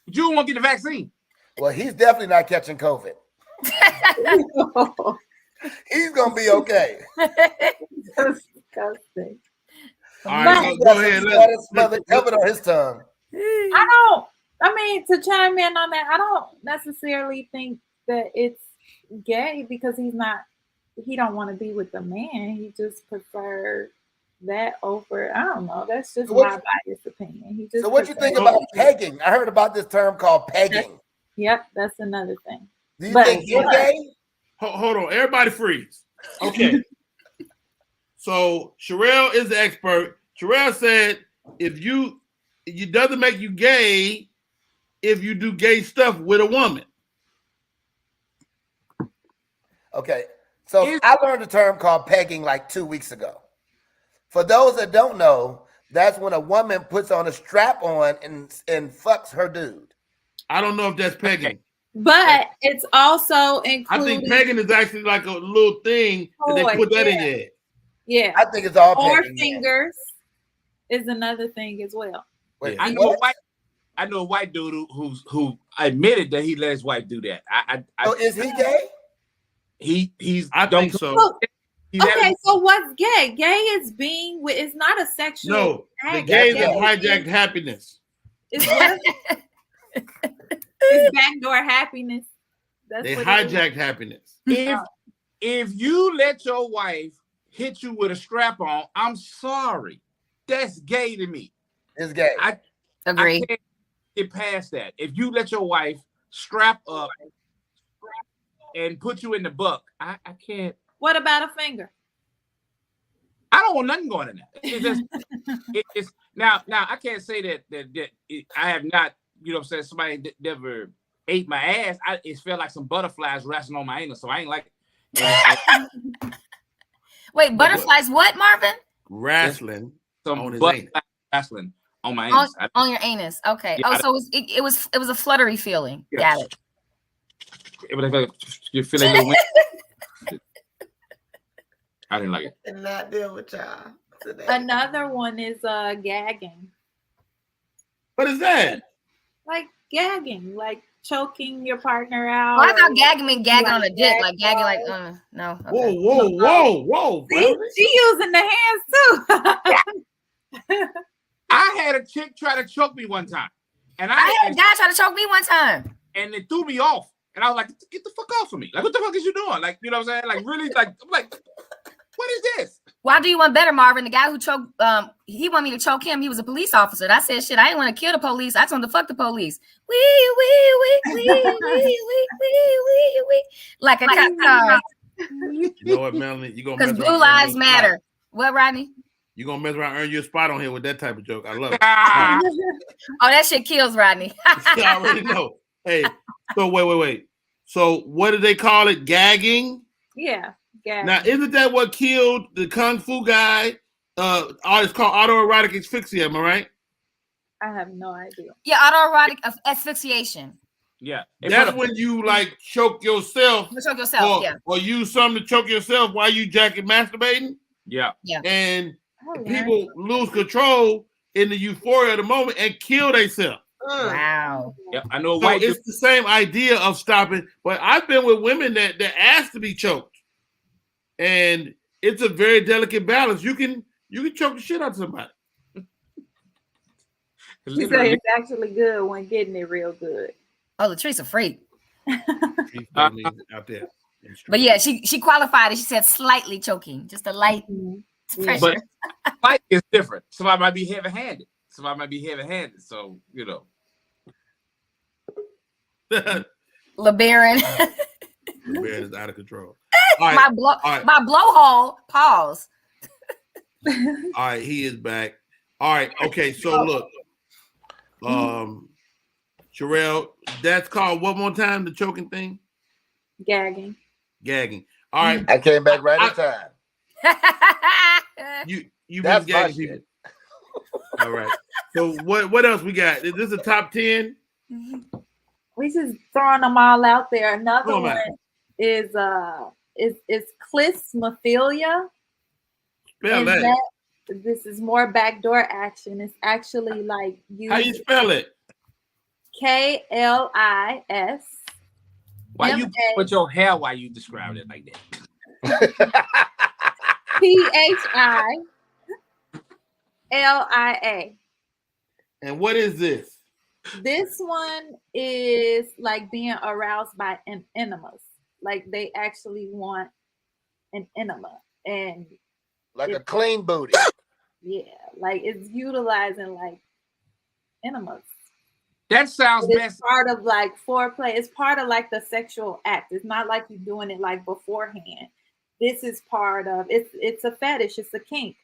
you don't want to get the vaccine. Well, he's definitely not catching COVID. He's gonna be okay. Disgusting. All right, go ahead. Let's cover on his tongue. I mean, to chime in on that, I don't necessarily think that it's gay because he don't want to be with the man. He just prefer that over, I don't know. That's just my biased opinion. So what you think about pegging? I heard about this term called pegging. Yep, that's another thing. Do you think you're gay? Hold on, everybody freeze. Okay. So Charelle is the expert. Charelle said it doesn't make you gay if you do gay stuff with a woman. Okay. So I learned a term called pegging like 2 weeks ago. For those that don't know, that's when a woman puts on a strap on and fucks her dude. I don't know if that's pegging. But it's also including. I think pegging is actually like a little thing that they put that in there. Yeah. I think it's all pegging. Or fingers is another thing as well. Wait, I know a white dude who admitted that he let his wife do that. So is he gay? He's. I think so. Okay, so what's gay? Gay is being with. It's not a sexual. No, the gay is hijacked happiness. It's what? It's backdoor happiness. They hijacked happiness. If you let your wife hit you with a strap on, I'm sorry. That's gay to me. It's gay. I agree. I can't get past that. If you let your wife strap up and put you in the buck, I can't. What about a finger? I don't want nothing going in there. It's just, it's now I can't say that I have not. You know what I'm saying? Somebody never ate my ass. It felt like some butterflies resting on my anus, so I ain't like it. Wait, butterflies what, Marvin? Wrestling. Some butterflies wrestling on my anus. On your anus. Okay. Yeah, so it was a fluttery feeling. Yeah. Got it. You feel like I didn't like it. And not deal with y'all today. Another one is gagging. What is that? Like gagging, like choking your partner out. Oh, I thought gagging meant gagging on a dick, like gagging, like no. Okay. Whoa! She using the hands too. I had a chick try to choke me one time, and I had a guy try to choke me one time, and it threw me off. And I was like, "Get the fuck off of me! Like, what the fuck is you doing? Like, you know what I'm saying? Like, really? Like, I'm like, what is this?" Why do you want better, Marvin? The guy who choked, he wanted me to choke him. He was a police officer. And I said, shit, I didn't want to kill the police. I just wanted to fuck the police. Wee. Like a cop car. You know what, Melanie? You gonna because blue lives matter. What, Rodney? You gonna mess around, earn you a spot on here with that type of joke. I love it. Oh, that shit kills, Rodney. I already know. Hey, so wait. So what do they call it? Gagging? Yeah. Yeah. Now, isn't that what killed the Kung Fu guy? It's called autoerotic asphyxia, am I right? I have no idea. Yeah, autoerotic asphyxiation. Yeah. That's when you like choke yourself. Choke yourself, or use something to choke yourself while you masturbating. Yeah. And people lose control in the euphoria of the moment and kill themselves. Wow. Yep, I know. So it's the same idea of stopping, but I've been with women that ask to be choked, and it's a very delicate balance. You can choke the shit out of somebody. She said it's actually good when getting it real good. Oh, Latrice a freak. Out there. But yeah, she qualified it. She said slightly choking, just a light pressure. But fight is different. Somebody might be heavy-handed. So, you know. LeBaron. LeBaron is out of control. Right. My blowhole. Pause. All right, he is back. All right, okay, so look. Charelle, that's called one more time, the choking thing? Gagging. All right. I came back right in time. You been gagging people. All right. So what else we got? Is this a top 10? We just throwing them all out there. Another one is clismophilia. Spell that. This is more backdoor action. It's actually like how you spell it? KLIS. Why you put your hair while you describe it like that? PHILIA. And what is this? This one is like being aroused by an enemas. Like they actually want an enema. And like a clean booty. Yeah, like it's utilizing like enemas. That sounds it's part of like foreplay. It's part of like the sexual act. It's not like you're doing it like beforehand. This is part of it's a fetish, it's a kink.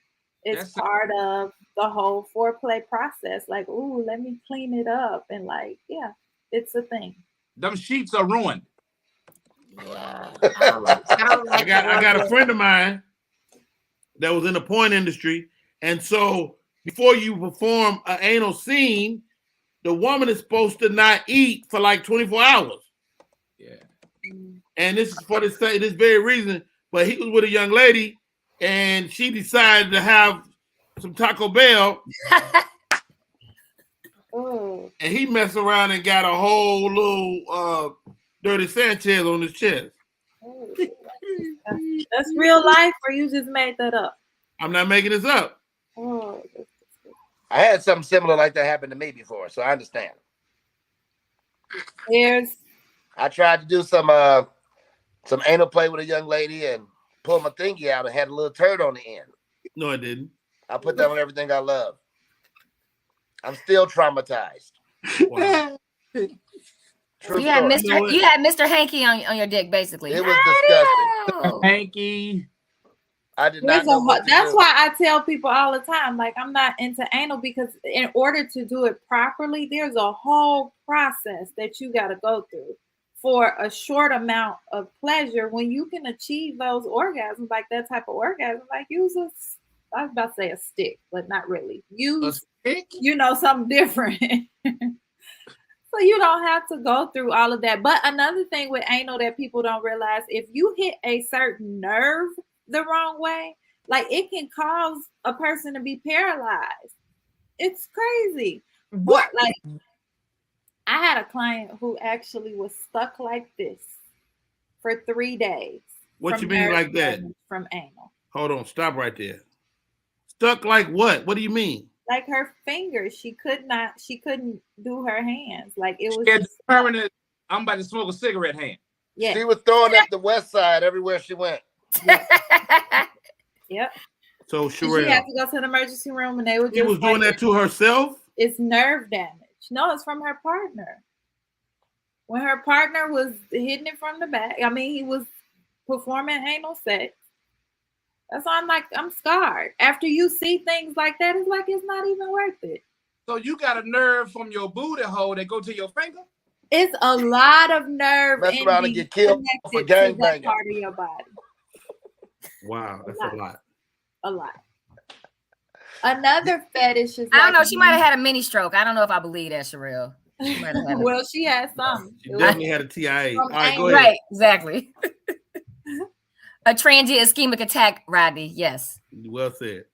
It's part of the whole foreplay process. Like, ooh, let me clean it up. And like, yeah, it's a thing. Them sheets are ruined. Yeah. I got a friend of mine that was in the porn industry. And so before you perform an anal scene, the woman is supposed to not eat for like 24 hours. Yeah. And this is for this very reason. But he was with a young lady and she decided to have some Taco Bell. Oh. And he messed around and got a whole little Dirty Sanchez on his chest. Oh. That's real life, or you just made that up? I'm not making this up. Oh. I had something similar like that happen to me before, so I understand. I tried to do some anal play with a young lady and pull my thingy out and had a little turd on the end. No, I didn't. I put that on everything I love. I'm still traumatized. Wow. You had Mr. Hanky on your dick, basically. It was disgusting. Hanky. I did not know that's why I tell people all the time, like, I'm not into anal because in order to do it properly, there's a whole process that you got to go through for a short amount of pleasure. When you can achieve those orgasms, like that type of orgasm, like use I was about to say a stick, but not really. Use, something different. So you don't have to go through all of that. But another thing with anal that people don't realize, if you hit a certain nerve the wrong way, like it can cause a person to be paralyzed. It's crazy. What? Like I had a client who actually was stuck like this for 3 days. What you mean like that? From anal. Hold on, stop right there. Stuck like what? What do you mean? Like her fingers, she couldn't do her hands. Like it was permanent. I'm about to smoke a cigarette hand. Yeah. She was throwing up the west side everywhere she went. Yep. So she had to go to the emergency room and they were just was doing that to herself? It's nerve damage. No, it's from her partner. When her partner was hitting it from the back, I mean, he was performing anal sex. That's why I'm scarred. After you see things like that, it's like it's not even worth it. So you got a nerve from your booty hole that go to your finger? It's a lot of nerve. Mess around and get killed for gangbanging. Part of your body. Wow, that's a lot. A lot. Another fetish is I don't know. She might have had a mini stroke. I don't know if I believe that, Charelle. Well, she had some. She definitely had a TIA. All right, go ahead. Right, exactly. A transient ischemic attack, Rodney. Yes. Well said.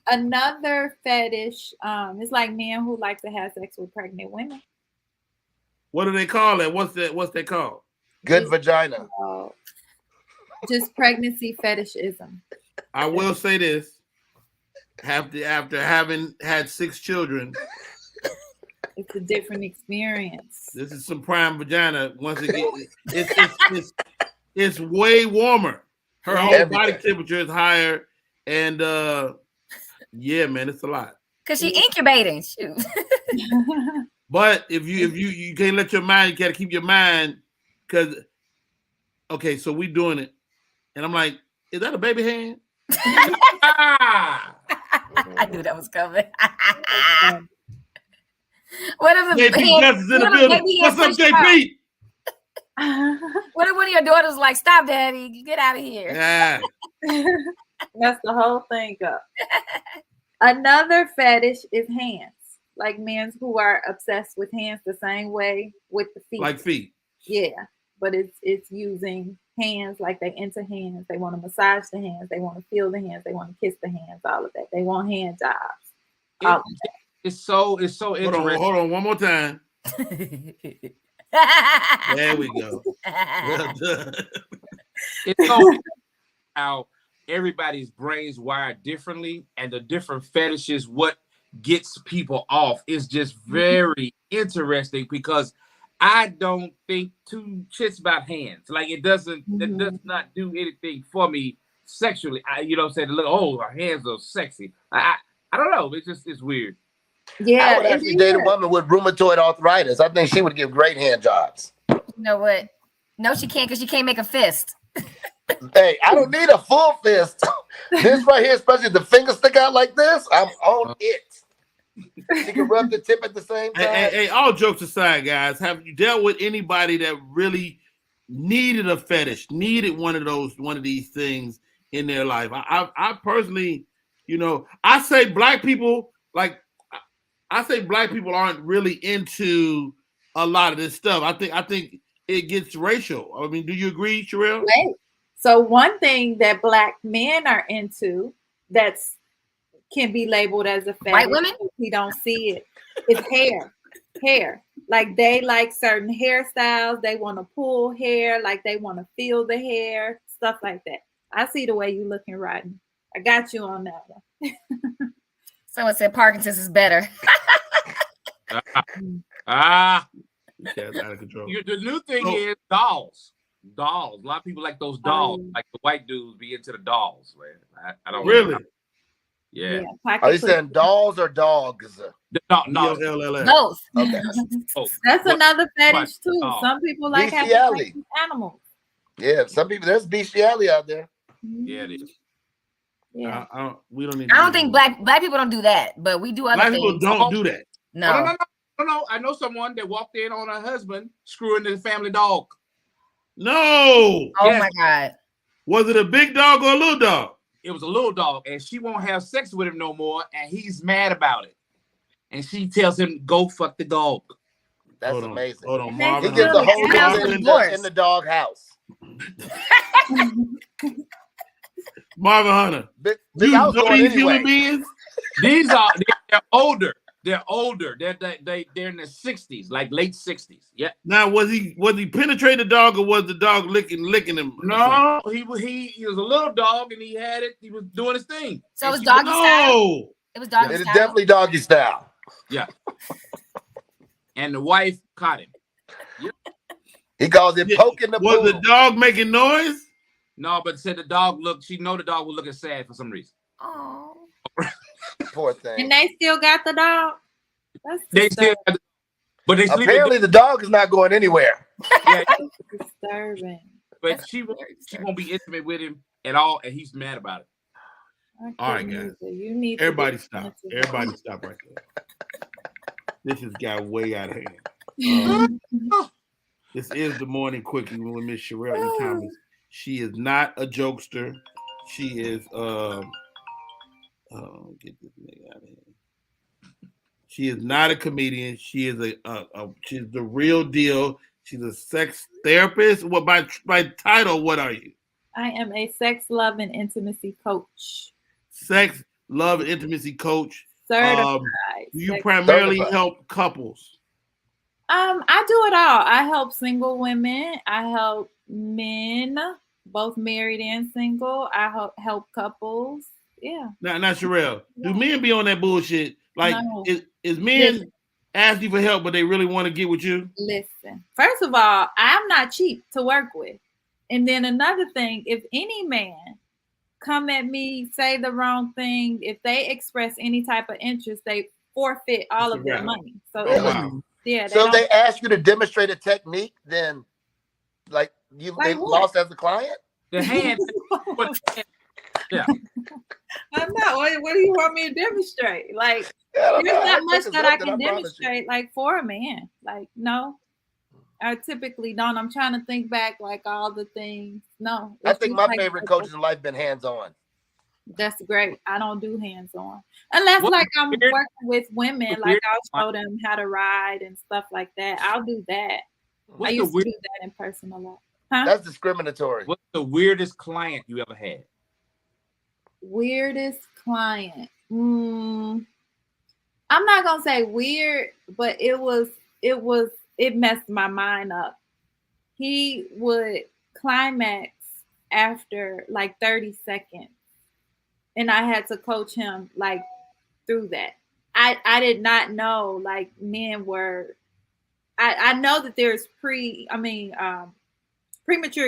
Another fetish is like men who like to have sex with pregnant women. What do they call it? What's they called? Good vagina. Just pregnancy fetishism. I will say this. After having had 6 children, it's a different experience. This is some prime vagina. Once again, it's way warmer. Her whole body temperature is higher, and yeah, man, it's a lot. Cause she incubating. Shoot. But if you can't let your mind, you gotta keep your mind, because okay, so we doing it, and I'm like, is that a baby hand? I knew that was coming. What if JP Justice in the building? What's up, JP? What if one of your daughters like, stop, daddy, get out of here? Yeah. That's the whole thing up. Another fetish is hands. Like men who are obsessed with hands the same way with the feet. Like feet. Yeah. But it's using hands, like they into hands. They want to massage the hands. They want to feel the hands. They want to kiss the hands. All of that. They want hand jobs. It's so interesting. Hold on, one more time. There we go. Well done. It's so how everybody's brains wired differently, and the different fetishes, what gets people off, is just very interesting, because I don't think two shits about hands. Like it does not do anything for me sexually. You know what I'm saying? Look, oh, her hands are sexy. I don't know. It's weird. Yeah, I would actually date a woman with rheumatoid arthritis. I think she would give great hand jobs. You know what? No, she can't, because she can't make a fist. Hey, I don't need a full fist. This right here, especially if the fingers stick out like this, I'm on it. She can rub the tip at the same time. Hey, all jokes aside, guys, have you dealt with anybody that really needed a fetish, needed one of these things in their life? I personally, I say black people aren't really into a lot of this stuff. I think it gets racial. I mean, do you agree, Charelle? Right. So one thing that black men are into that's can be labeled as a fetish, white women, we don't see it, is hair. Like they like certain hairstyles. They want to pull hair. Like they want to feel the hair, stuff like that. I see the way you looking, Rodney. I got you on that one. Someone said Parkinson's is better. That's out of control. The new thing is dolls. Dolls. A lot of people like those dolls. Like the white dudes be into the dolls, man. I don't really. Yeah. Are you saying dolls or dogs? No. Both. Okay. That's another fetish too. Some people like having animals. Yeah, some people. There's bestiality out there. Yeah, it is. Yeah. We don't need. I don't think black people don't do that, but we do other black things. People don't do that. No. No. I know someone that walked in on her husband screwing the family dog. No. Oh my God. Was it a big dog or a little dog? It was a little dog, and she won't have sex with him no more, and he's mad about it. And she tells him, "Go fuck the dog." That's amazing. Hold on, Marvin. He gives the whole house in the dog house. Marvin Hunter. You know these human beings? They're older. They're older. They're in their 60s, like late 60s. Yeah. Now, was he penetrating the dog, or was the dog licking him? No, he was a little dog, and he had it. He was doing his thing. So it was doggy style. It was doggy style. It is definitely doggy style. Yeah. And the wife caught him. Yeah. He calls it poking the Was pool. the dog making noise? No, but said the dog she know the dog was looking sad for some reason. Oh. Poor thing. And they still got the dog. They still, but they apparently the dog is not going anywhere. Yeah, disturbing. But she won't be intimate with him at all, and he's mad about it. All right, guys. You need everybody stop. Everybody stop right there. This has got way out of hand. This is the morning quickie with Miss Charelle Thomas. She is not a jokester. She is get this nigga out of here. She is not a comedian. She is she's the real deal. She's a sex therapist. What by title? What are you? I am a sex, love, and intimacy coach. Sex, love and intimacy coach. Certified. You primarily help couples. I do it all. I help single women. I help men, both married and single. I help couples. Yeah. Now, Charelle, do men be on that bullshit? Like, no. is men ask you for help, but they really want to get with you? Listen, first of all, I'm not cheap to work with. And then another thing, if any man come at me, say the wrong thing, if they express any type of interest, they forfeit all of their money. So yeah. So they ask you to demonstrate a technique, then like they lost as a client? The hand. Yeah. I'm not. What do you want me to demonstrate? Like, there's not much that I can demonstrate, like, for a man. Like, no. I typically don't. I'm trying to think back, like, all the things. No. I think my favorite coaches in life been hands-on. That's great. I don't do hands-on. Unless, like, I'm working with women, like, I'll show them how to ride and stuff like that. I'll do that. I used to do that in person a lot. Huh? That's discriminatory. What's the weirdest client you ever had? Weirdest client. I'm not gonna say weird, but it messed my mind up. He would climax after like 30 seconds. And I had to coach him like through that. I did not know like men were I know that there's premature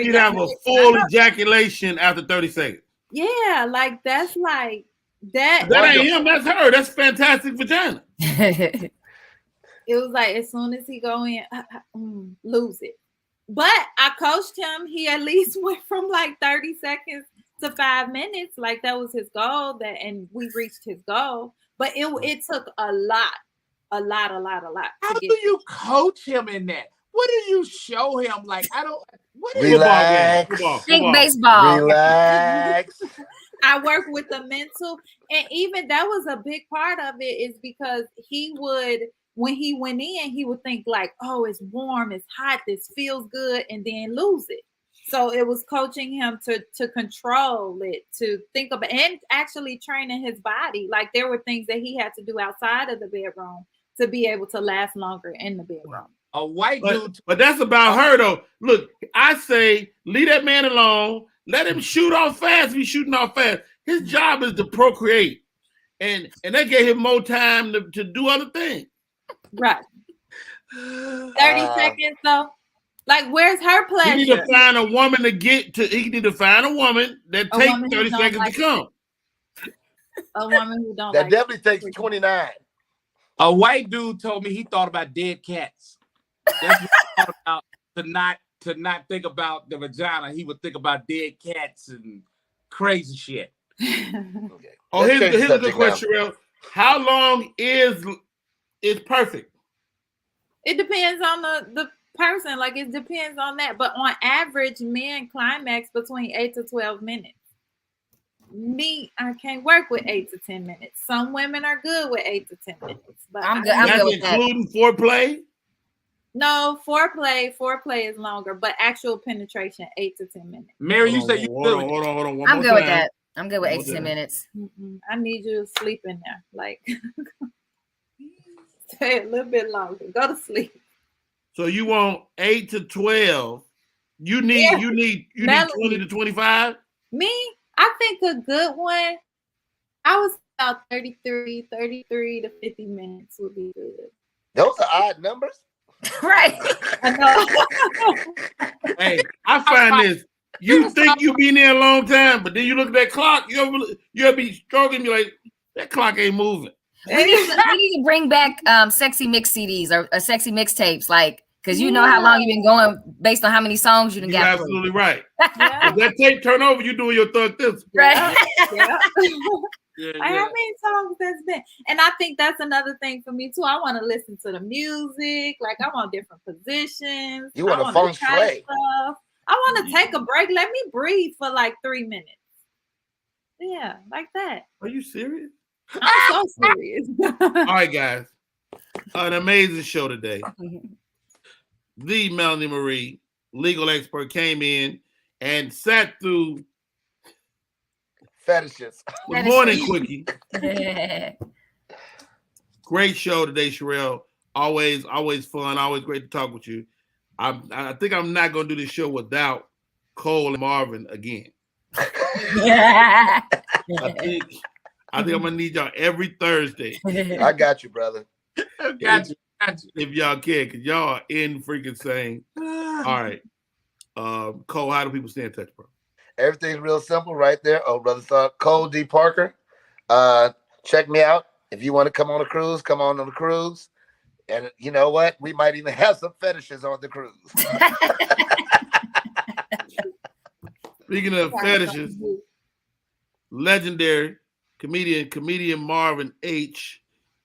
You'd have a full ejaculation after 30 seconds. Yeah, like that's like that. That ain't him, that's her. That's fantastic vagina. It was like as soon as he go in, lose it. But I coached him. He at least went from like 30 seconds to 5 minutes. Like that was his goal. And we reached his goal. But it took a lot. How do you coach him in that? What do you show him? Like, I don't. What is relax. Think baseball. Relax. I work with the mental, and even that was a big part of it. Is because he would, when he went in, he would think like, "Oh, it's warm, it's hot, this feels good," and then lose it. So it was coaching him to control it, to think about, and actually training his body. Like there were things that he had to do outside of the bedroom to be able to last longer in the bedroom. A white dude. But that's about her though. Look, I say leave that man alone. Let him shoot off fast. He's shooting off fast. His job is to procreate. And they gave him more time to do other things. Right. 30 seconds though. Like where's her pleasure? He need to find a woman he need to find a woman that takes 30 seconds to come. A woman who don't that definitely takes 29. A white dude told me he thought about dead cats. That's what he thought about to not think about the vagina. He would think about dead cats and crazy shit. Okay. Oh, here's a good question, Charelle. How long is perfect? It depends on the person. Like it depends on that. But on average, men climax between 8 to 12 minutes. Me, I can't work with 8 to 10 minutes. Some women are good with 8 to 10 minutes. But I'm good. I'm good with that. Including foreplay? No, foreplay is longer, but actual penetration 8 to 10 minutes. Mary, you say you good. Hold on. I'm good with that. I'm good with 8 to 10 minutes. I need you to sleep in there. Like stay a little bit longer. Go to sleep. So you want 8 to 12. You need 20 to 25? Me? I think a good one, I was about 33 to 50 minutes would be good. Those are odd numbers. Right. I know. Hey, I find this. You think you been there a long time, but then you look at that clock, you'll be stroking, you're like, that clock ain't moving. We need to bring back sexy mix CDs or sexy mixtapes, like, because you know how long you've been going based on how many songs you done got. You're absolutely right. If that tape turn over, you're doing your third this. Right. I have many songs that's been, and I think that's another thing for me too. I want to listen to the music, like I want different positions. You want a feng shui. I want to take a break. Let me breathe for like 3 minutes. Yeah, like that. Are you serious? I'm so serious. All right, guys. An amazing show today. The Melanie Marie, legal expert, came in and sat through Fetishes. Good morning, Quickie. Great show today, Charelle. Always fun. Always great to talk with you. I think I'm not going to do this show without Cole and Marvin again. I think I'm going to need y'all every Thursday. I got you, brother. Got you. If y'all can, because y'all are in freaking sane. All right. Cole, how do people stay in touch, bro? Everything's real simple right there. Oh, brother, Cole D. Parker. Check me out. If you want to come on a cruise, come on the cruise. And you know what? We might even have some fetishes on the cruise. Speaking of fetishes, legendary comedian Marvin H.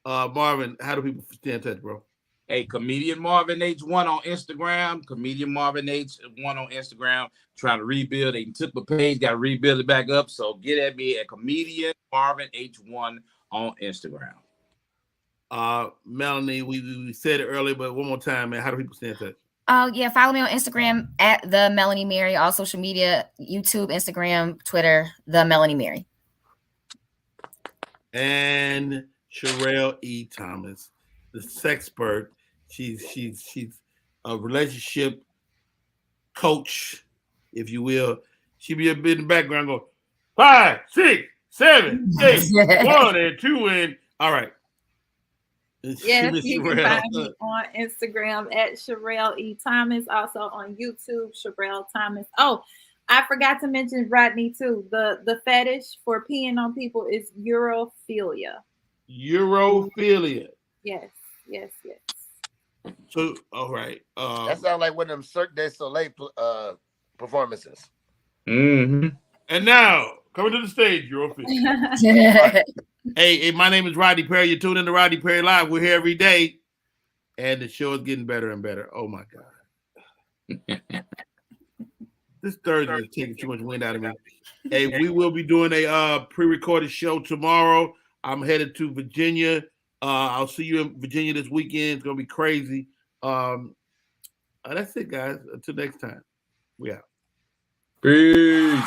Marvin, how do people stay in touch, bro? Hey, comedian Marvin H1 on Instagram. Comedian Marvin H1 on Instagram. Trying to rebuild. They took the page, got to rebuild it back up. So get at me at comedian Marvin H1 on Instagram. Melanie, we said it earlier, but one more time, man. How do people stay in touch? Yeah, follow me on Instagram at the Melanie Mary. All social media, YouTube, Instagram, Twitter, the Melanie Mary. And Charelle E. Thomas, the sexpert. She's a relationship coach, if you will. She be a bit in the background going 5, 6, 7, 8, 1 and 2 and all right. Yes, you can find me on Instagram at Charelle E. Thomas, also on YouTube, Charelle Thomas. Oh, I forgot to mention Rodney too. The fetish for peeing on people is urophilia. Urophilia. Yes. So, all right. That sounds like one of them Cirque du Soleil performances. Mm-hmm. And now, coming to the stage, urophilia. Hey, my name is Rodney Perry. You're tuned in to Rodney Perry Live. We're here every day, and the show is getting better and better. Oh, my God. This Thursday is taking too much wind out of me. Hey, we will be doing a pre-recorded show tomorrow. I'm headed to Virginia. I'll see you in Virginia this weekend. It's going to be crazy. That's it, guys. Until next time. We out. Peace.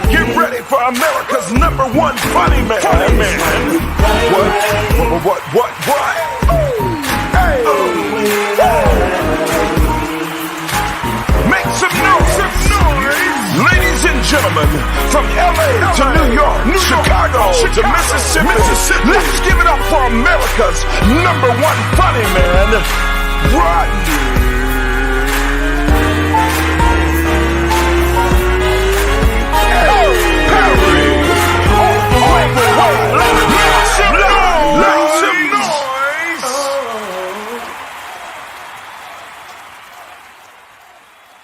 Get ready for America's #1 funny man. What? Hey. Make some noise. Ladies and gentlemen, from LA to New York, Chicago to Mississippi, let's give it up for America's #1 funny man, Rodney.